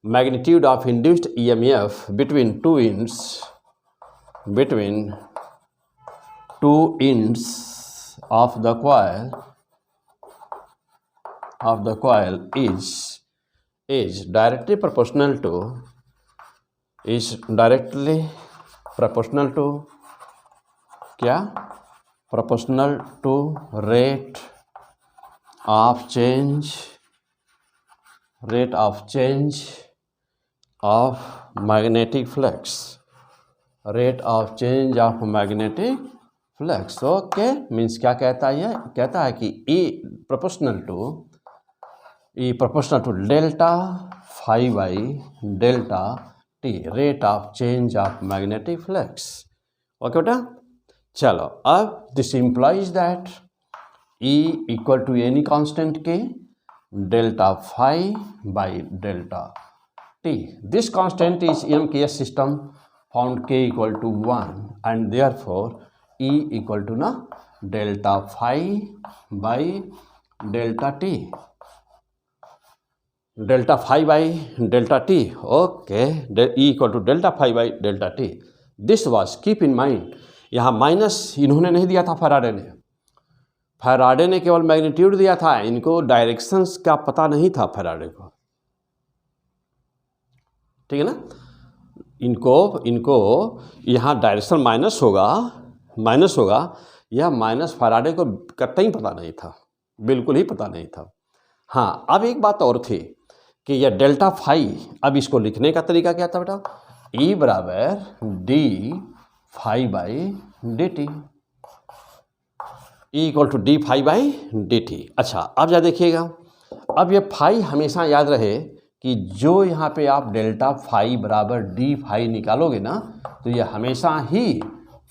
magnitude of induced EMF between two ends of the coil is directly proportional to क्या, proportional to rate of change of magnetic flux, okay. Means क्या कहता है, ये कहता है कि E proportional to delta phi by delta T, rate of change of magnetic flux. Okay बेटा, चलो अब this implies that E equal to any constant के delta phi by delta T. This constant is EMKS system found K equal to 1 and therefore E equal to ना delta phi by delta T, delta phi by delta T. Okay, E equal to delta phi by delta T. This was, keep in mind, यहाँ माइनस इन्होंने नहीं दिया था फैराडे ने केवल मैग्नीट्यूड दिया था, इनको डायरेक्शंस का पता नहीं था फैराडे को, ठीक है ना। इनको यहाँ डायरेक्शन माइनस होगा, यह माइनस फैराडे को कतई पता नहीं था, बिल्कुल ही पता नहीं था। हाँ, अब एक बात और थी कि यह डेल्टा फाई, अब इसको लिखने का तरीका क्या था बेटा, E बराबर D phi by D T, E equal to D phi by D T. अच्छा, अब जा देखिएगा, अब ये फाई हमेशा याद रहे कि जो यहाँ पे आप डेल्टा फाई बराबर डी फाई निकालोगे ना, तो ये हमेशा ही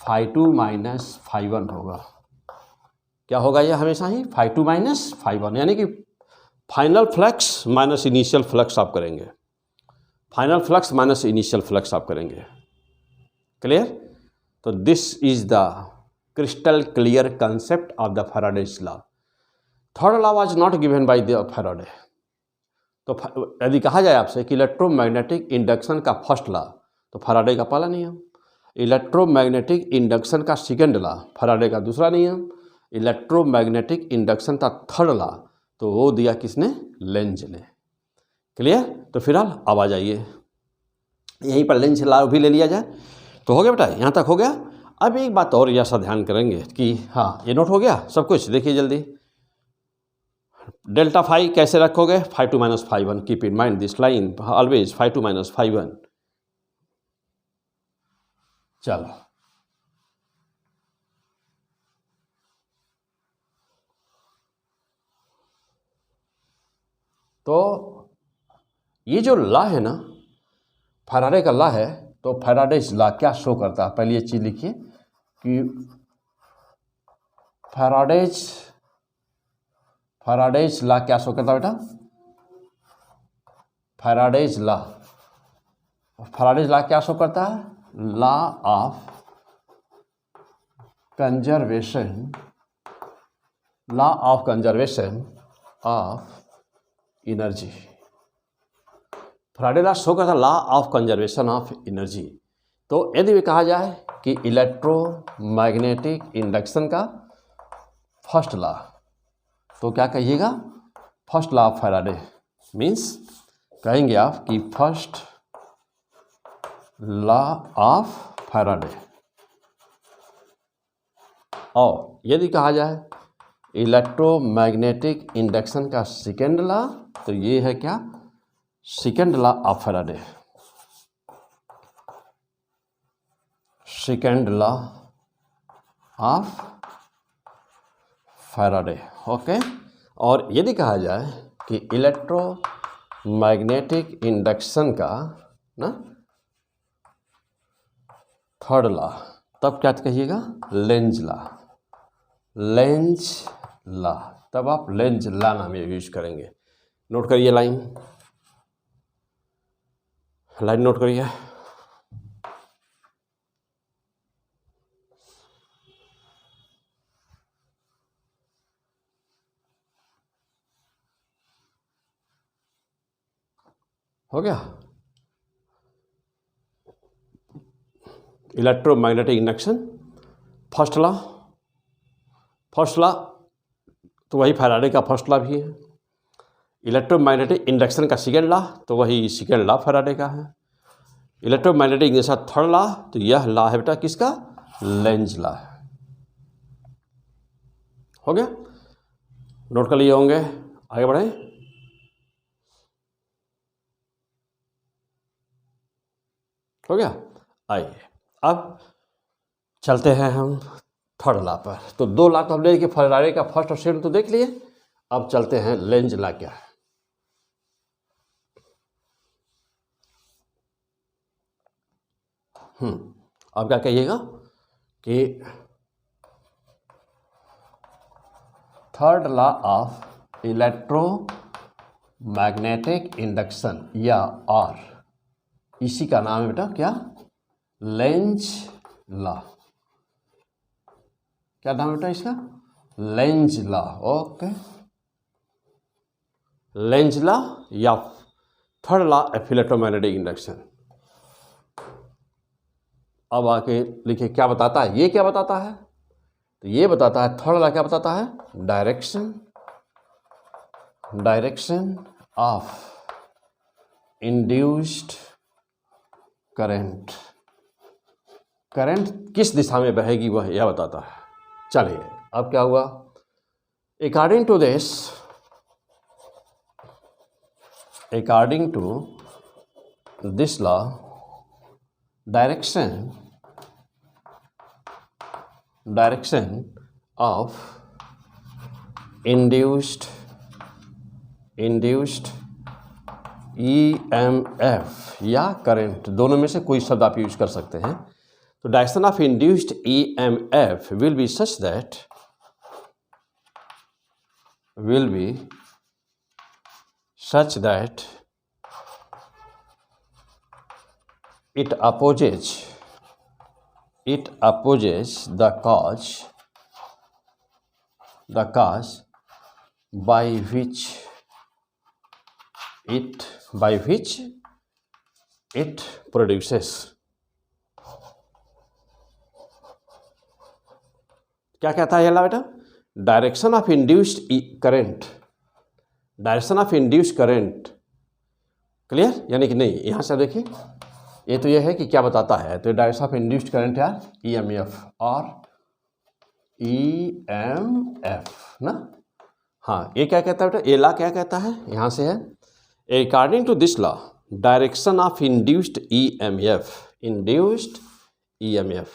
phi two minus phi one होगा। क्या होगा, ये हमेशा ही phi two minus phi one, यानी कि final flux minus initial flux आप करेंगे, क्लियर। तो this is the crystal clear concept of the Faraday's law. Third law was not given by the Faraday. तो यदि कहा जाए आपसे कि इलेक्ट्रोमैग्नेटिक इंडक्शन का फर्स्ट लॉ, तो फैराडे का पहला नियम, इलेक्ट्रोमैग्नेटिक इंडक्शन का सेकेंड लॉ, फैराडे का दूसरा नियम, इलेक्ट्रोमैग्नेटिक इंडक्शन का थर्ड लॉ, तो वो दिया किसने, लेंज ने, क्लियर। तो फिलहाल अब आ जाइए, यहीं पर लेंज लॉ भी ले लिया जाए, तो हो गया बेटा, यहाँ तक हो गया। अब एक बात और ऐसा ध्यान करेंगे कि हाँ, ये नोट हो गया सब कुछ, देखिए जल्दी, डेल्टा फाई कैसे रखोगे, phi two minus phi one, keep in mind this line always, phi two minus phi one. चलो, तो ये जो लॉ है ना, फैराडे का लॉ है, तो फैराडेज लॉ क्या शो करता है, पहले ये चीज लिखिए कि फैराडेज लॉ क्या शो करता है बेटा, फैराडेज लॉ क्या शो करता है, law of conservation of energy. Faraday law show करता है law of conservation of energy. तो यदि भी कहा जाए कि इलेक्ट्रोमैग्नेटिक इंडक्शन का फर्स्ट लॉ, तो क्या कहिएगा, first law of Faraday, means कहेंगे आप कि फर्स्ट लॉ ऑफ फैराडे। और यदि कहा जाए इलेक्ट्रोमैग्नेटिक इंडक्शन का सेकेंड लॉ, तो ये है क्या, second law of Faraday, second law of Faraday, okay. और यदि कहा जाए कि इलेक्ट्रोमैग्नेटिक इंडक्शन का ना थर्ड लॉ, तब क्या कहिएगा, लेंज लॉ, तब आप लेंज लॉ नाम यूज करेंगे। नोट करिए, लाइन नोट करिए। हो गया। इलेक्ट्रोमैग्नेटिक इंडक्शन फर्स्ट लॉ तो वही फैराडे का फर्स्ट लॉ भी है। इलेक्ट्रोमैग्नेटिक इंडक्शन का सेकेंड लॉ तो वही सेकेंड लॉ फैराडे का है। इलेक्ट्रोमैग्नेटिक इंडक्शन थर्ड लॉ तो यह लॉ है बेटा किसका, लेंज लॉ है। हो गया, नोट कर लिए होंगे। आगे बढ़े। हो गया। आइए अब चलते हैं हम थर्ड लॉ पर। तो दो लॉ तो हमने देखिए, फैराडे का फर्स्ट और सेकंड तो देख लिए। अब चलते हैं लेंज लॉ क्या है। अब क्या कहिएगा कि third law of electromagnetic induction या आर, इसी का नाम है बेटा क्या, लेंज लॉ। क्या नाम है बेटा इसका, Lenz law. Okay, Lenz law या third law of electromagnetic induction. अब आके लिखिए क्या बताता है, ये क्या बताता है, तो ये बताता है थर्ड लॉ क्या बताता है, डायरेक्शन ऑफ इंड्यूस्ड करंट किस दिशा में बहेगी वह यह बताता है। चलिए अब क्या हुआ, according to this law direction of induced EMF या करंट, दोनों में से कोई शब्द आप यूज कर सकते हैं। तो direction of induced EMF will be such that it opposes the cause by which it produces। क्या कहता है ये बेटा, direction of induced current, clear यानी कि नहीं। यहां से देखिए, ये तो ये है कि क्या बताता है, तो डायरेक्शन ऑफ इंड्यूस्ड करंट यार EMF और EMF ना। हाँ, ये क्या कहता है बेटा, ये लॉ क्या कहता है, यहां से है, according to this law direction of induced EMF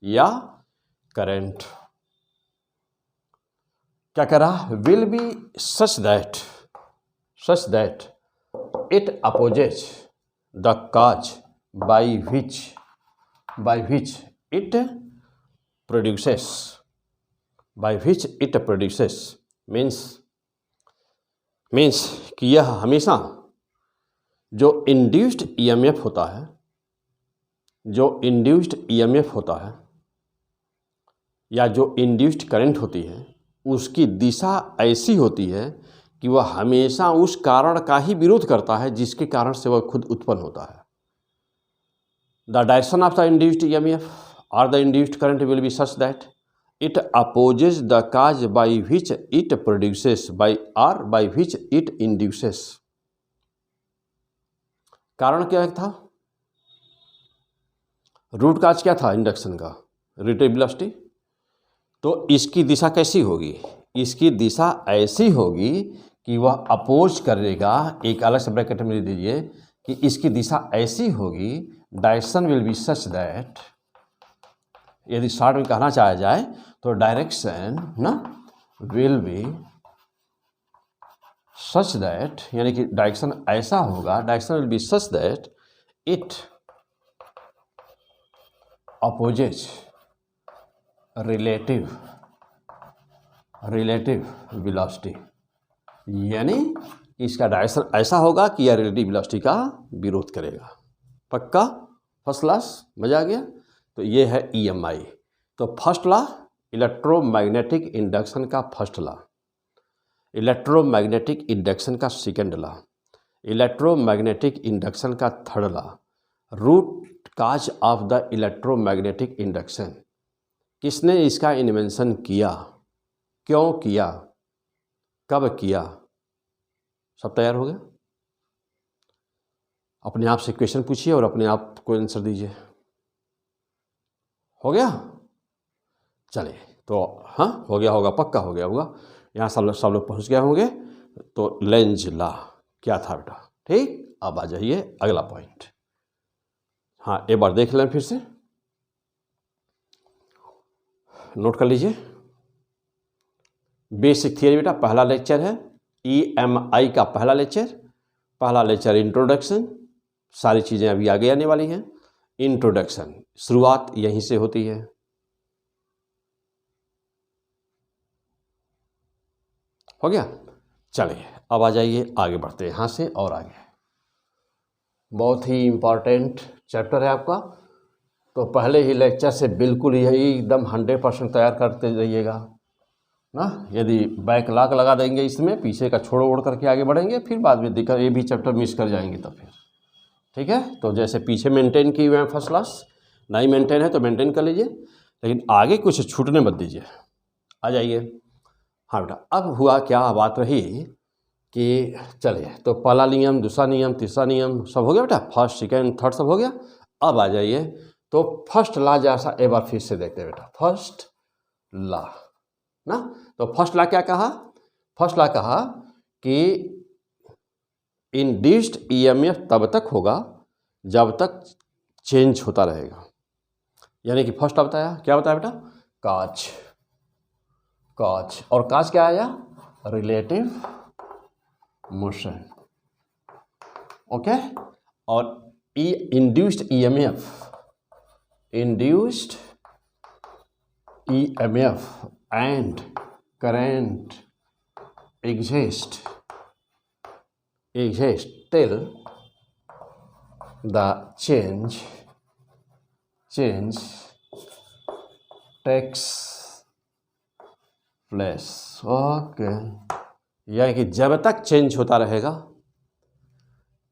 या करंट क्या कह रहा, will be such that it opposes the cause by which it produces means कि यह हमेशा जो इंड्यूस्ड EMF होता है या जो इंड्यूस्ड करंट होती है, उसकी दिशा ऐसी होती है कि वह हमेशा उस कारण का ही विरोध करता है जिसके कारण से वह खुद उत्पन्न होता है। The direction of the induced EMF or the induced current will be such that it opposes the cause by which it produces by which it induces। कारण क्या था, रूट काज क्या था इंडक्शन का, रिलेटिव वेलोसिटी। तो इसकी दिशा कैसी होगी, इसकी दिशा ऐसी होगी कि वह अपोज करेगा, एक अलग से ब्रैकेट में लिख दीजिए कि इसकी दिशा ऐसी होगी, direction will be such that, यदि शॉर्ट में कहना चाहा जाए तो डायरेक्शन ना विल बी सच दैट, यानी कि डायरेक्शन ऐसा होगा, direction will be such that it opposes relative velocity, यानी इसका डायरेक्शन ऐसा होगा कि यह रिलेटिव वेलोसिटी का विरोध करेगा। पक्का, फर्स्ट क्लास, मजा आ गया। तो ये है EMI। तो फर्स्ट लॉ इलेक्ट्रोमैग्नेटिक इंडक्शन का फर्स्ट लॉ, इलेक्ट्रोमैग्नेटिक इंडक्शन का सेकंड लॉ, इलेक्ट्रोमैग्नेटिक इंडक्शन का third law, root cause of the electromagnetic induction, किसने इसका इन्वेंशन किया, क्यों किया, कब किया? सब तैयार हो गया? अपने आप से क्वेश्चन पूछिए और अपने आप को आंसर दीजिए। हो गया? चलिए, तो हाँ हो गया होगा, पक्का हो गया होगा। यहाँ सब लोग पहुँच गए होंगे। तो लेंज लॉ क्या था बेटा? ठीक, अब आ जाइए अगला पॉइंट। हाँ, एक बार देख लें फिर से, नोट कर लीजिए। बेसिक थियरी बेटा पहला लेक्चर है, EMI का पहला लेक्चर इंट्रोडक्शन। सारी चीज़ें अभी आगे आने वाली हैं। इंट्रोडक्शन, शुरुआत यहीं से होती है। हो गया? चलिए अब आ जाइए, आगे बढ़ते हैं यहाँ से और आगे। बहुत ही इम्पॉर्टेंट चैप्टर है आपका, तो पहले ही लेक्चर से बिल्कुल यही एकदम 100% तैयार करते रहिएगा ना। यदि बैकलॉग लगा देंगे इसमें, पीछे का छोड़ ओढ़ करके आगे बढ़ेंगे, फिर बाद में दिक्कत, ये भी चैप्टर मिस कर जाएंगे तो फिर ठीक है। तो जैसे पीछे मेंटेन की हुए हैं फर्स्ट क्लास, नहीं मेंटेन है तो मेंटेन कर लीजिए, लेकिन आगे कुछ छूटने मत दीजिए। आ जाइए। हाँ बेटा, अब हुआ क्या, बात रही कि चलिए, तो पहला नियम, दूसरा नियम, तीसरा नियम सब हो गया बेटा, फर्स्ट सेकेंड थर्ड सब हो गया। अब आ जाइए, तो फर्स्ट लॉ जैसा एक बार फिर से देखते हैं बेटा। फर्स्ट लॉ ना, तो फर्स्ट लॉ क्या कहा? फर्स्ट लॉ कहा कि इंड्यूस्ड EMF तब तक होगा जब तक चेंज होता रहेगा। यानी कि फर्स्ट लॉ बताया, क्या बताया बेटा? काज, और काज क्या आया? Relative motion. ओके, और induced EMF and current exist till the change takes place। Okay, यानी कि जब तक चेंज होता रहेगा,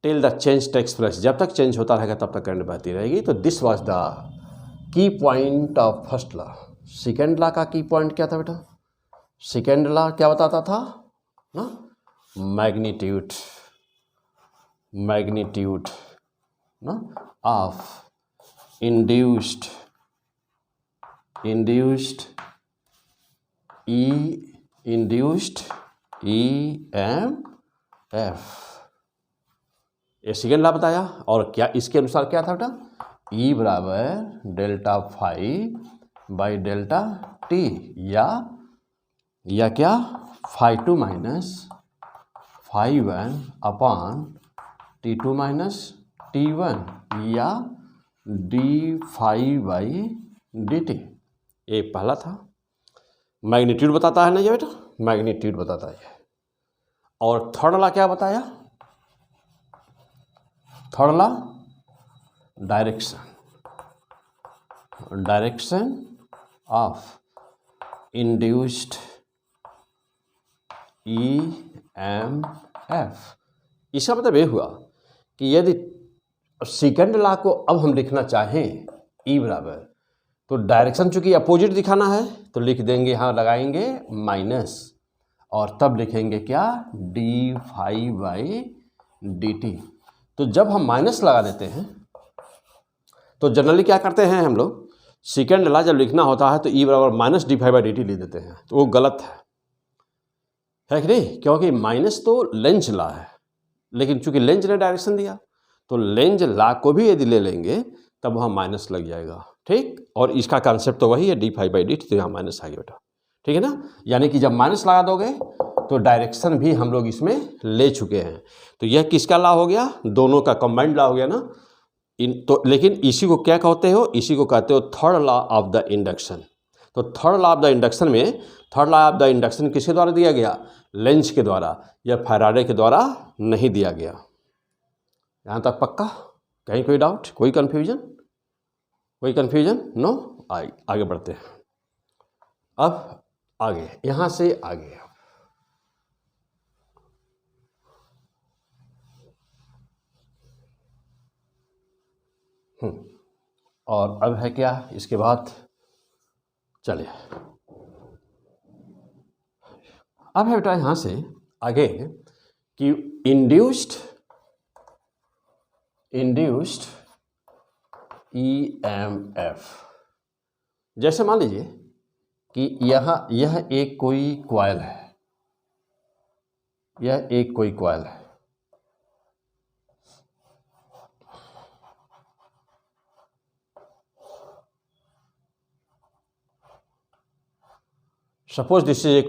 till the change takes place, जब तक चेंज होता रहेगा तब तक करंट बहती रहेगी। तो this was the key point of first law. Second law का की पॉइंट क्या था बेटा? सेकेंड लॉ क्या बताता था ना? मैग्नीट्यूड ना ऑफ इंड्यूस्ड EMF, ये सेकेंड लॉ बताया। और क्या इसके अनुसार क्या था बेटा? E बराबर delta phi by delta t, या क्या phi two minus phi one upon T2 minus T1, या d phi by D t. ये पहला था, मैग्नीट्यूड बताता है ना ये बेटा, मैग्नीट्यूड बताता है। और थर्ड लॉ क्या बताया? Third law direction of induced EMF। इसका मतलब ये हुआ कि यदि सेकेंड लॉ को अब हम लिखना चाहें E बराबर, तो डायरेक्शन चूंकि अपोजिट दिखाना है तो लिख देंगे, हाँ लगाएंगे माइनस, और तब लिखेंगे क्या? D phi by D t. तो जब हम माइनस लगा देते हैं तो जनरली क्या करते हैं हम लोग, सेकेंड लॉ जब लिखना होता है तो E बराबर minus d phi by D t लिख देते हैं, तो वो गलत है कि नहीं? क्योंकि माइनस तो लेंज लॉ है, लेकिन चूंकि लेंज ने डायरेक्शन दिया तो लेंज लॉ को भी यदि ले लेंगे तब वहाँ माइनस लग जाएगा। ठीक, और इसका कॉन्सेप्ट तो वही है, d phi by D t, तो यहाँ माइनस आ गया बेटा। ठीक है ना, यानी कि जब माइनस लगा दोगे तो डायरेक्शन भी हम लोग इसमें ले चुके हैं। तो यह किसका लॉ हो गया? दोनों का कंबाइंड लॉ हो गया ना। तो लेकिन इसी को क्या कहते हो? इसी को कहते हो third law of the induction. तो third law of the induction में, third law of the induction किसके द्वारा दिया गया? लेंज के द्वारा, या फैराडे के द्वारा नहीं दिया गया। यहाँ तक पक्का? कहीं कोई डाउट, कोई कन्फ्यूजन? नो? आगे बढ़ते हैं। अब आगे, यहाँ से आगे और अब है क्या इसके बाद, चलिए अब है बेटा यहाँ से आगे कि इंड्यूस्ड EMF। जैसे मान लीजिए कि यह एक कोई कॉइल है, यह एक कोई कॉइल है, suppose this is a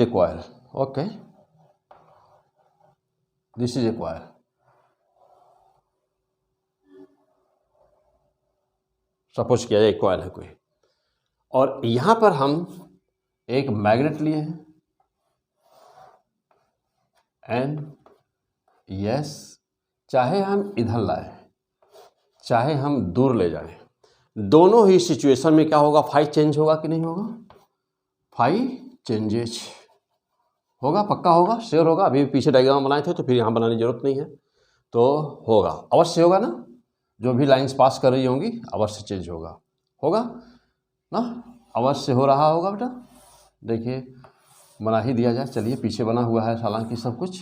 coil, okay, this is a coil, suppose किया जाए कॉइल है कोई, और यहां पर हम एक मैग्नेट लिए हैं एंड यस, चाहे हम इधर लाए चाहे हम दूर ले जाएं, दोनों ही सिचुएशन में क्या होगा, फाई चेंज होगा कि नहीं होगा, फाई चेंजेज होगा, पक्का होगा, श्योर होगा। अभी पीछे डायग्राम बनाए थे तो फिर यहाँ बनाने की जरूरत नहीं है, तो होगा, अवश्य होगा ना, जो भी लाइंस पास कर रही होंगी अवश्य चेंज होगा ना, अवश्य हो रहा होगा बेटा। देखिए बना ही दिया जाए, चलिए पीछे बना हुआ है हालांकि सब कुछ,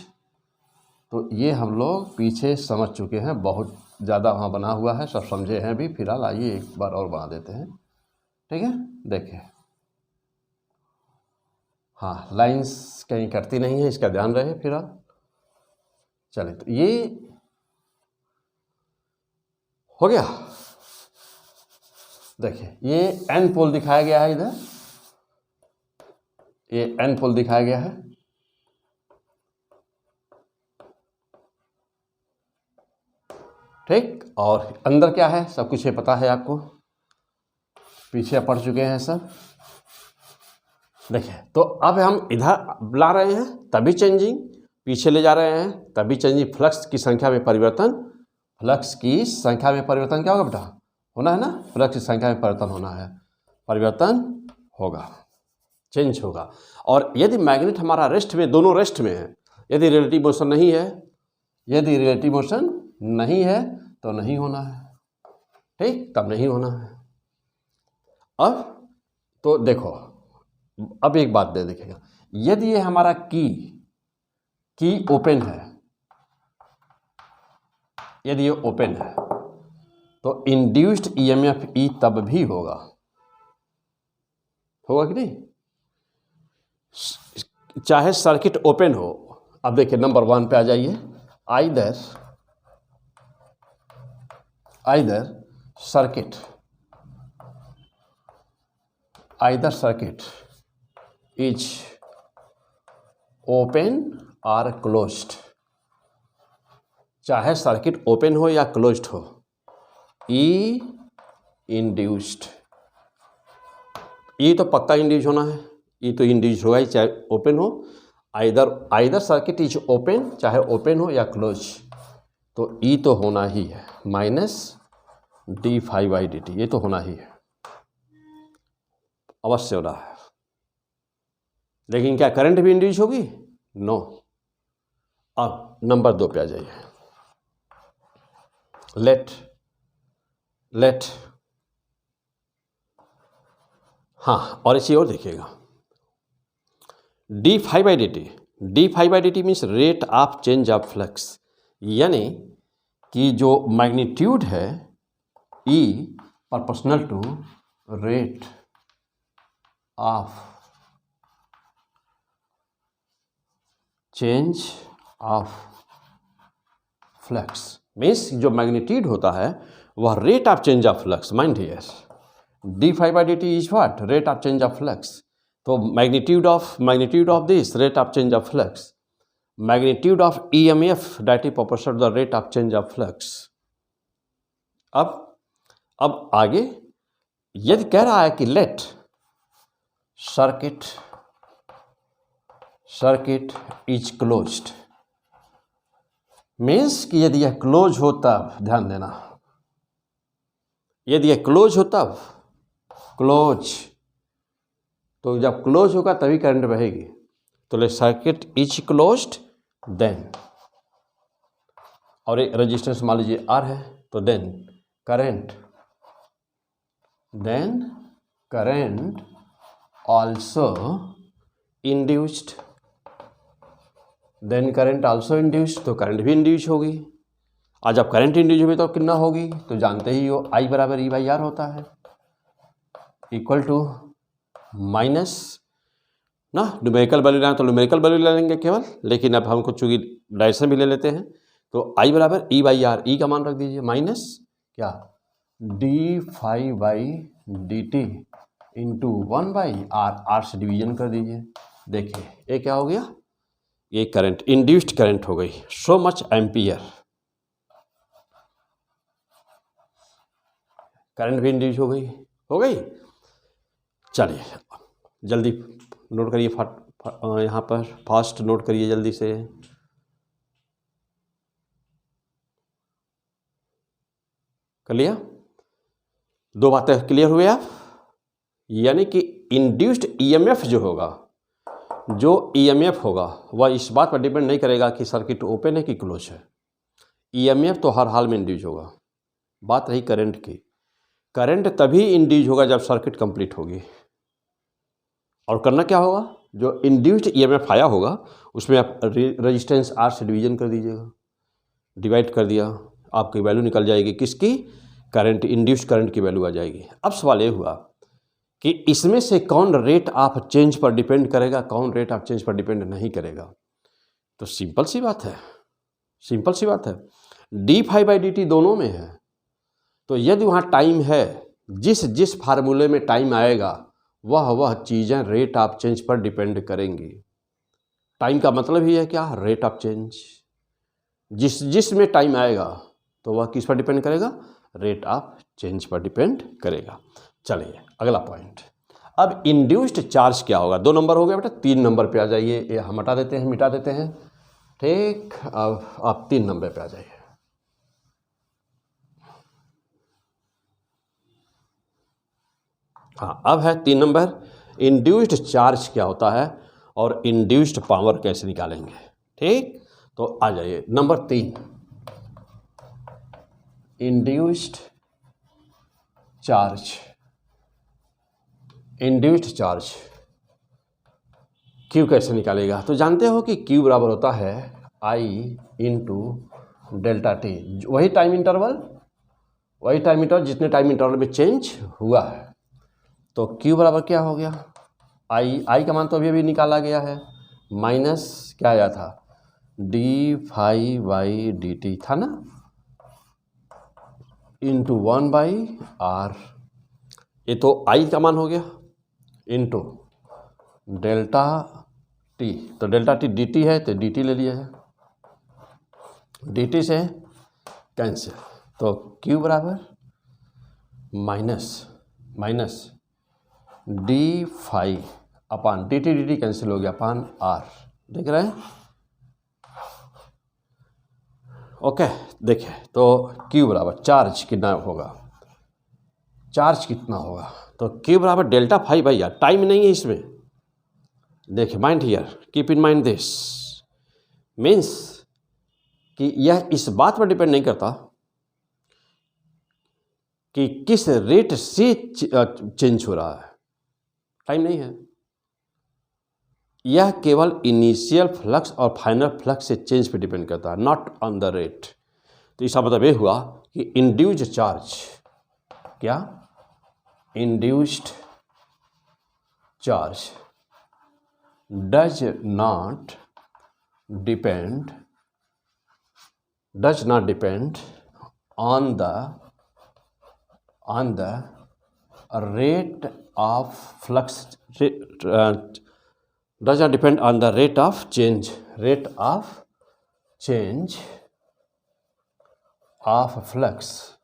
तो ये हम लोग पीछे समझ चुके हैं, बहुत ज़्यादा वहाँ बना हुआ है, सब समझे हैं भी। फिलहाल आइए एक बार और बना देते हैं, ठीक है। देखिए हाँ, लाइंस कहीं कटती नहीं है, इसका ध्यान रहे फिलहाल। चलिए तो ये हो गया। देखिए ये एन पोल दिखाया गया है, इधर ये एन पोल दिखाया गया है, ठीक। और अंदर क्या है सब कुछ ये पता है आपको, पीछे पढ़ चुके हैं सब। देखिए तो अब हम इधर ला रहे हैं तभी चेंजिंग, पीछे ले जा रहे हैं तभी चेंजिंग। फ्लक्स की संख्या में परिवर्तन, फ्लक्स की संख्या में परिवर्तन क्या होगा बेटा, होना है ना, फ्लक्स की संख्या में परिवर्तन होना है, परिवर्तन होगा, चेंज होगा। और यदि मैग्नेट हमारा रेस्ट में, दोनों रेस्ट में है, यदि रिलेटिव मोशन नहीं है, यदि रिलेटिव मोशन नहीं है तो नहीं होना है, ठीक, तब नहीं होना है। अब तो देखो, अब एक बात दे देखिएगा, यदि ये हमारा की ओपन है, यदि ये ओपन है तो इंड्यूस्ड ईएमएफ ई तब भी होगा कि नहीं, चाहे सर्किट ओपन हो। अब देखिए नंबर 1 पे आ जाइए, आइदर सर्किट इज ओपन और क्लोज्ड, चाहे सर्किट ओपन हो या क्लोज्ड हो, ई इंड्यूस्ड, ई तो पक्का इंड्यूस होना है, ई तो इंड्यूस होगा ही चाहे ओपन हो। आइदर सर्किट इज ओपन, चाहे ओपन हो या क्लोज, तो ई तो होना ही है, माइनस d∅dt, ये तो होना ही है, अवश्य हो रहा है। लेकिन क्या करंट भी इंड्यूस होगी, नो। अब नंबर 2 पे आ जाइए, लेट हाँ, और इसी और देखिएगा, d∅dt means rate of change of flux, यानी कि जो मैग्नीट्यूड है E proportional to rate of change of flux, means जो मैग्नीट्यूड होता है वह rate of change of flux, mind here, d∅dt is what, rate of change of flux. तो magnitude of this rate of change of flux, magnitude of EMF that is proportional to the rate of change of flux. अब आगे यदि कह रहा है कि let circuit is closed, means कि यदि यह क्लोज हो तब, ध्यान देना, यदि यह क्लोज हो तब, क्लोज, तो जब क्लोज होगा तभी करंट बहेगी, तो ले सर्किट इज क्लोज्ड देन, और एक रेजिस्टेंस मान लीजिए R है, तो देन करंट ऑल्सो इंड्यूस्ड, तो करंट भी इंड्यूस होगी। आज जब करंट इंड्यूस हुई तो कितना होगी, तो जानते ही हो I बराबर E/R होता है, इक्वल टू माइनस ना, न्यूमेरिकल वैल्यू लेना तो न्यूमेरिकल वैल्यू ले लेंगे केवल, लेकिन अब हमको चूंकि डायरेक्शन भी ले लेते हैं, तो I बराबर E/R, ई का मान रख दीजिए, माइनस क्या d∅dt इंटू 1/R, R से डिवीजन कर दीजिए। देखिए ये क्या हो गया, ये करंट इंड्यूस्ड करंट हो गई, सो मच एम्पियर, करंट भी इंड्यूस हो गई। चलिए जल्दी नोट करिए, यहाँ पर फास्ट नोट करिए जल्दी से। कर लिया, दो बातें क्लियर हुए आप, यानी कि इंड्यूस्ड ईएमएफ जो ईएमएफ होगा वह इस बात पर डिपेंड नहीं करेगा कि सर्किट ओपन है कि क्लोज है। ईएमएफ तो हर हाल में इंड्यूस होगा। बात रही करंट की, करंट तभी इंड्यूस होगा जब सर्किट कंप्लीट होगी। और करना क्या होगा, जो इंड्यूस्ड ईएमएफ आया होगा उसमें आप रेजिस्टेंस R से डिवीजन कर दीजिएगा, डिवाइड कर दिया, आपकी वैल्यू निकल जाएगी, किसकी, करंट, इंड्यूस्ड करंट की वैल्यू आ जाएगी। अब सवाल ये हुआ कि इसमें से कौन रेट ऑफ चेंज पर डिपेंड करेगा, कौन रेट ऑफ चेंज पर डिपेंड नहीं करेगा। तो सिंपल सी बात है, d∅dt दोनों में है। तो यदि वहाँ टाइम है, जिस फार्मूले में टाइम आएगा वह चीज़ें रेट ऑफ चेंज पर डिपेंड करेंगी। टाइम का मतलब ही है क्या, रेट ऑफ चेंज। जिस में टाइम आएगा तो वह किस पर डिपेंड करेगा, रेट ऑफ चेंज पर डिपेंड करेगा। चलिए अगला पॉइंट, अब इंड्यूस्ड चार्ज क्या होगा। 2 नंबर हो गया बेटा, 3 नंबर पे आ जाइए, ये हम मिटा देते हैं, ठीक। अब आप 3 नंबर पे आ जाइए। हाँ, अब है 3 नंबर, इंड्यूस्ड चार्ज क्या होता है और इंड्यूस्ड पावर कैसे निकालेंगे। ठीक, तो आ जाइए नंबर 3, इंड्यूस्ड चार्ज Q कैसे निकालेगा। तो जानते हो कि Q बराबर होता है I इंटू डेल्टा टी, वही टाइम इंटरवल जितने टाइम इंटरवल में चेंज हुआ है। तो Q बराबर क्या हो गया, I का मान तो अभी निकाला गया है, माइनस क्या आया था, d∅dt था ना, इंटू 1/R, ये तो I का मान हो गया, इंटू डेल्टा टी, तो डेल्टा टी dt है तो dt ले लिया है, dt से कैंसिल, तो Q बराबर माइनस d∅ अपान dt कैंसिल हो गया अपान R, देख रहे हैं। ओके, देखिए तो Q बराबर चार्ज कितना होगा, तो Q बराबर डेल्टा∅/R, टाइम नहीं है इसमें, देखिए mind here, keep in mind this, means कि यह इस बात पर डिपेंड नहीं करता कि किस रेट से चेंज हो रहा है, टाइम नहीं है, यह केवल इनिशियल फ्लक्स और फाइनल फ्लक्स से चेंज पे डिपेंड करता है, नॉट ऑन द रेट। तो इसका मतलब ये हुआ कि इंड्यूस्ड चार्ज क्या, induced charge does not depend on the rate of flux, does not depend on the rate of change of flux,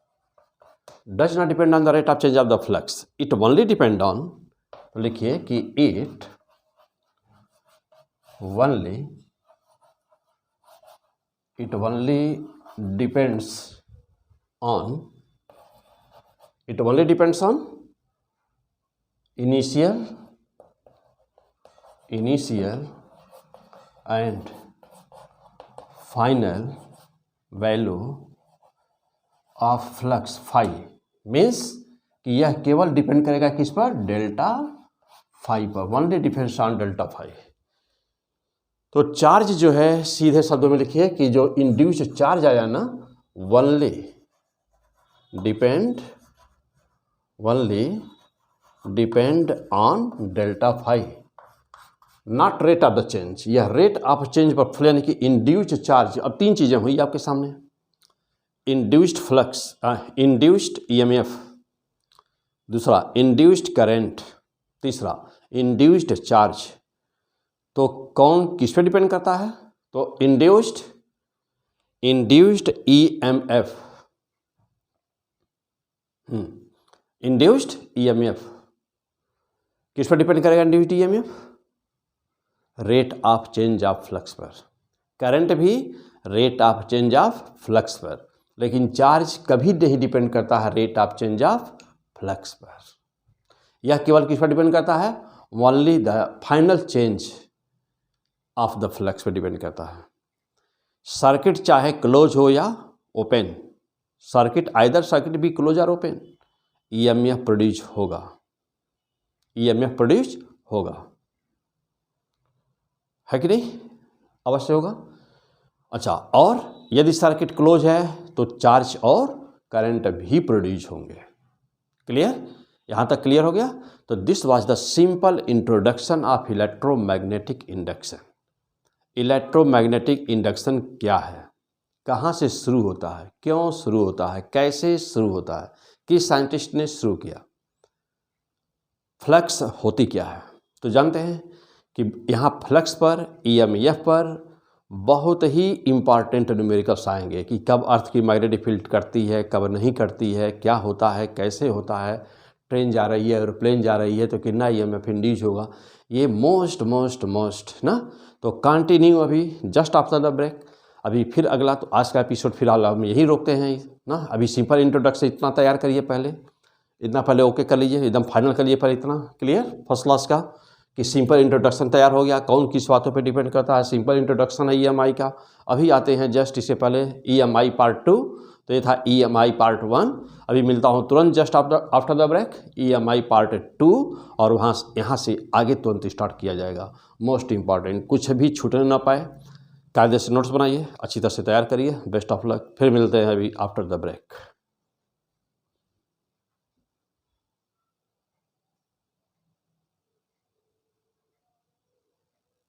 does not depend on the rate of change of the flux, it only depend on, लिखिए कि it only depends on initial and final value of flux phi means कि यह केवल डिपेंड करेगा किस पर, डेल्टा फाई पर, only depends on delta phi. तो चार्ज जो है सीधे शब्दों में लिखिए कि जो इंड्यूस्ड चार्ज आया ना, only depend on delta phi, not rate of the change. यह रेट ऑफ चेंज पर यानी कि इंड्यूस्ड चार्ज। अब तीन चीजें हुई आपके सामने, इंड्यूस्ड फ्लक्स, इंड्यूस्ड ईएमएफ, दूसरा इंड्यूस्ड करंट, तीसरा इंड्यूस्ड चार्ज। तो कौन किस पे डिपेंड करता है, तो इंड्यूस्ड ईएमएफ, इंड्यूस्ड ईएमएफ किस पर डिपेंड करेगा, induced EMF rate of change of flux पर, करंट भी rate of change of flux पर, लेकिन चार्ज कभी नहीं डिपेंड करता है rate of change of flux पर। यह केवल किस पर डिपेंड करता है, only the final change of the flux पर डिपेंड करता है। सर्किट चाहे क्लोज हो या ओपन, सर्किट आइदर सर्किट भी क्लोज और ओपन, ईएमएफ प्रोड्यूस होगा, ईएमएफ प्रोड्यूस होगा, है कि नहीं, अवश्य होगा। अच्छा, और यदि सर्किट क्लोज है तो चार्ज और करंट भी प्रोड्यूस होंगे। क्लियर, यहाँ तक क्लियर हो गया। तो this was the simple introduction of electromagnetic induction. Electromagnetic induction क्या है, कहाँ से शुरू होता है, क्यों शुरू होता है, कैसे शुरू होता है, किस साइंटिस्ट ने शुरू किया, फ्लक्स होती क्या है। तो जानते हैं कि यहाँ फ्लक्स पर, ईएमएफ पर बहुत ही इम्पॉर्टेंट न्यूमेरिकल्स आएंगे कि कब अर्थ की मैग्नेटिक फील्ड करती है, कब नहीं करती है, क्या होता है, कैसे होता है, ट्रेन जा रही है, एरोप्लेन जा रही है तो कितना ईएमएफ इंड्यूस होगा, ये मोस्ट ना। तो कंटिन्यू अभी जस्ट आफ्टर द ब्रेक, अभी फिर अगला। तो आज का एपिसोड फिलहाल हम यही रोकते हैं ना। अभी सिंपल इंट्रोडक्शन इतना तैयार करिए, पहले इतना पहले ओके कर लीजिए, एकदम फाइनल करिए पर इतना क्लियर फर्स्ट क्लास का कि सिंपल इंट्रोडक्शन तैयार हो गया। कौन किस बातों पे डिपेंड करता है, सिंपल इंट्रोडक्शन है ईएमआई का। अभी आते हैं जस्ट इससे पहले ईएमआई पार्ट 2, तो ये था ईएमआई पार्ट 1। अभी मिलता हूँ तुरंत just after the break EMI part 2, और वहाँ यहाँ से आगे तुरंत स्टार्ट किया जाएगा। मोस्ट इंपॉर्टेंट, कुछ भी छूटने ना पाए, कायदे से नोट्स बनाइए, अच्छी तरह से तैयार करिए। बेस्ट ऑफ लक, फिर मिलते हैं अभी आफ्टर द ब्रेक।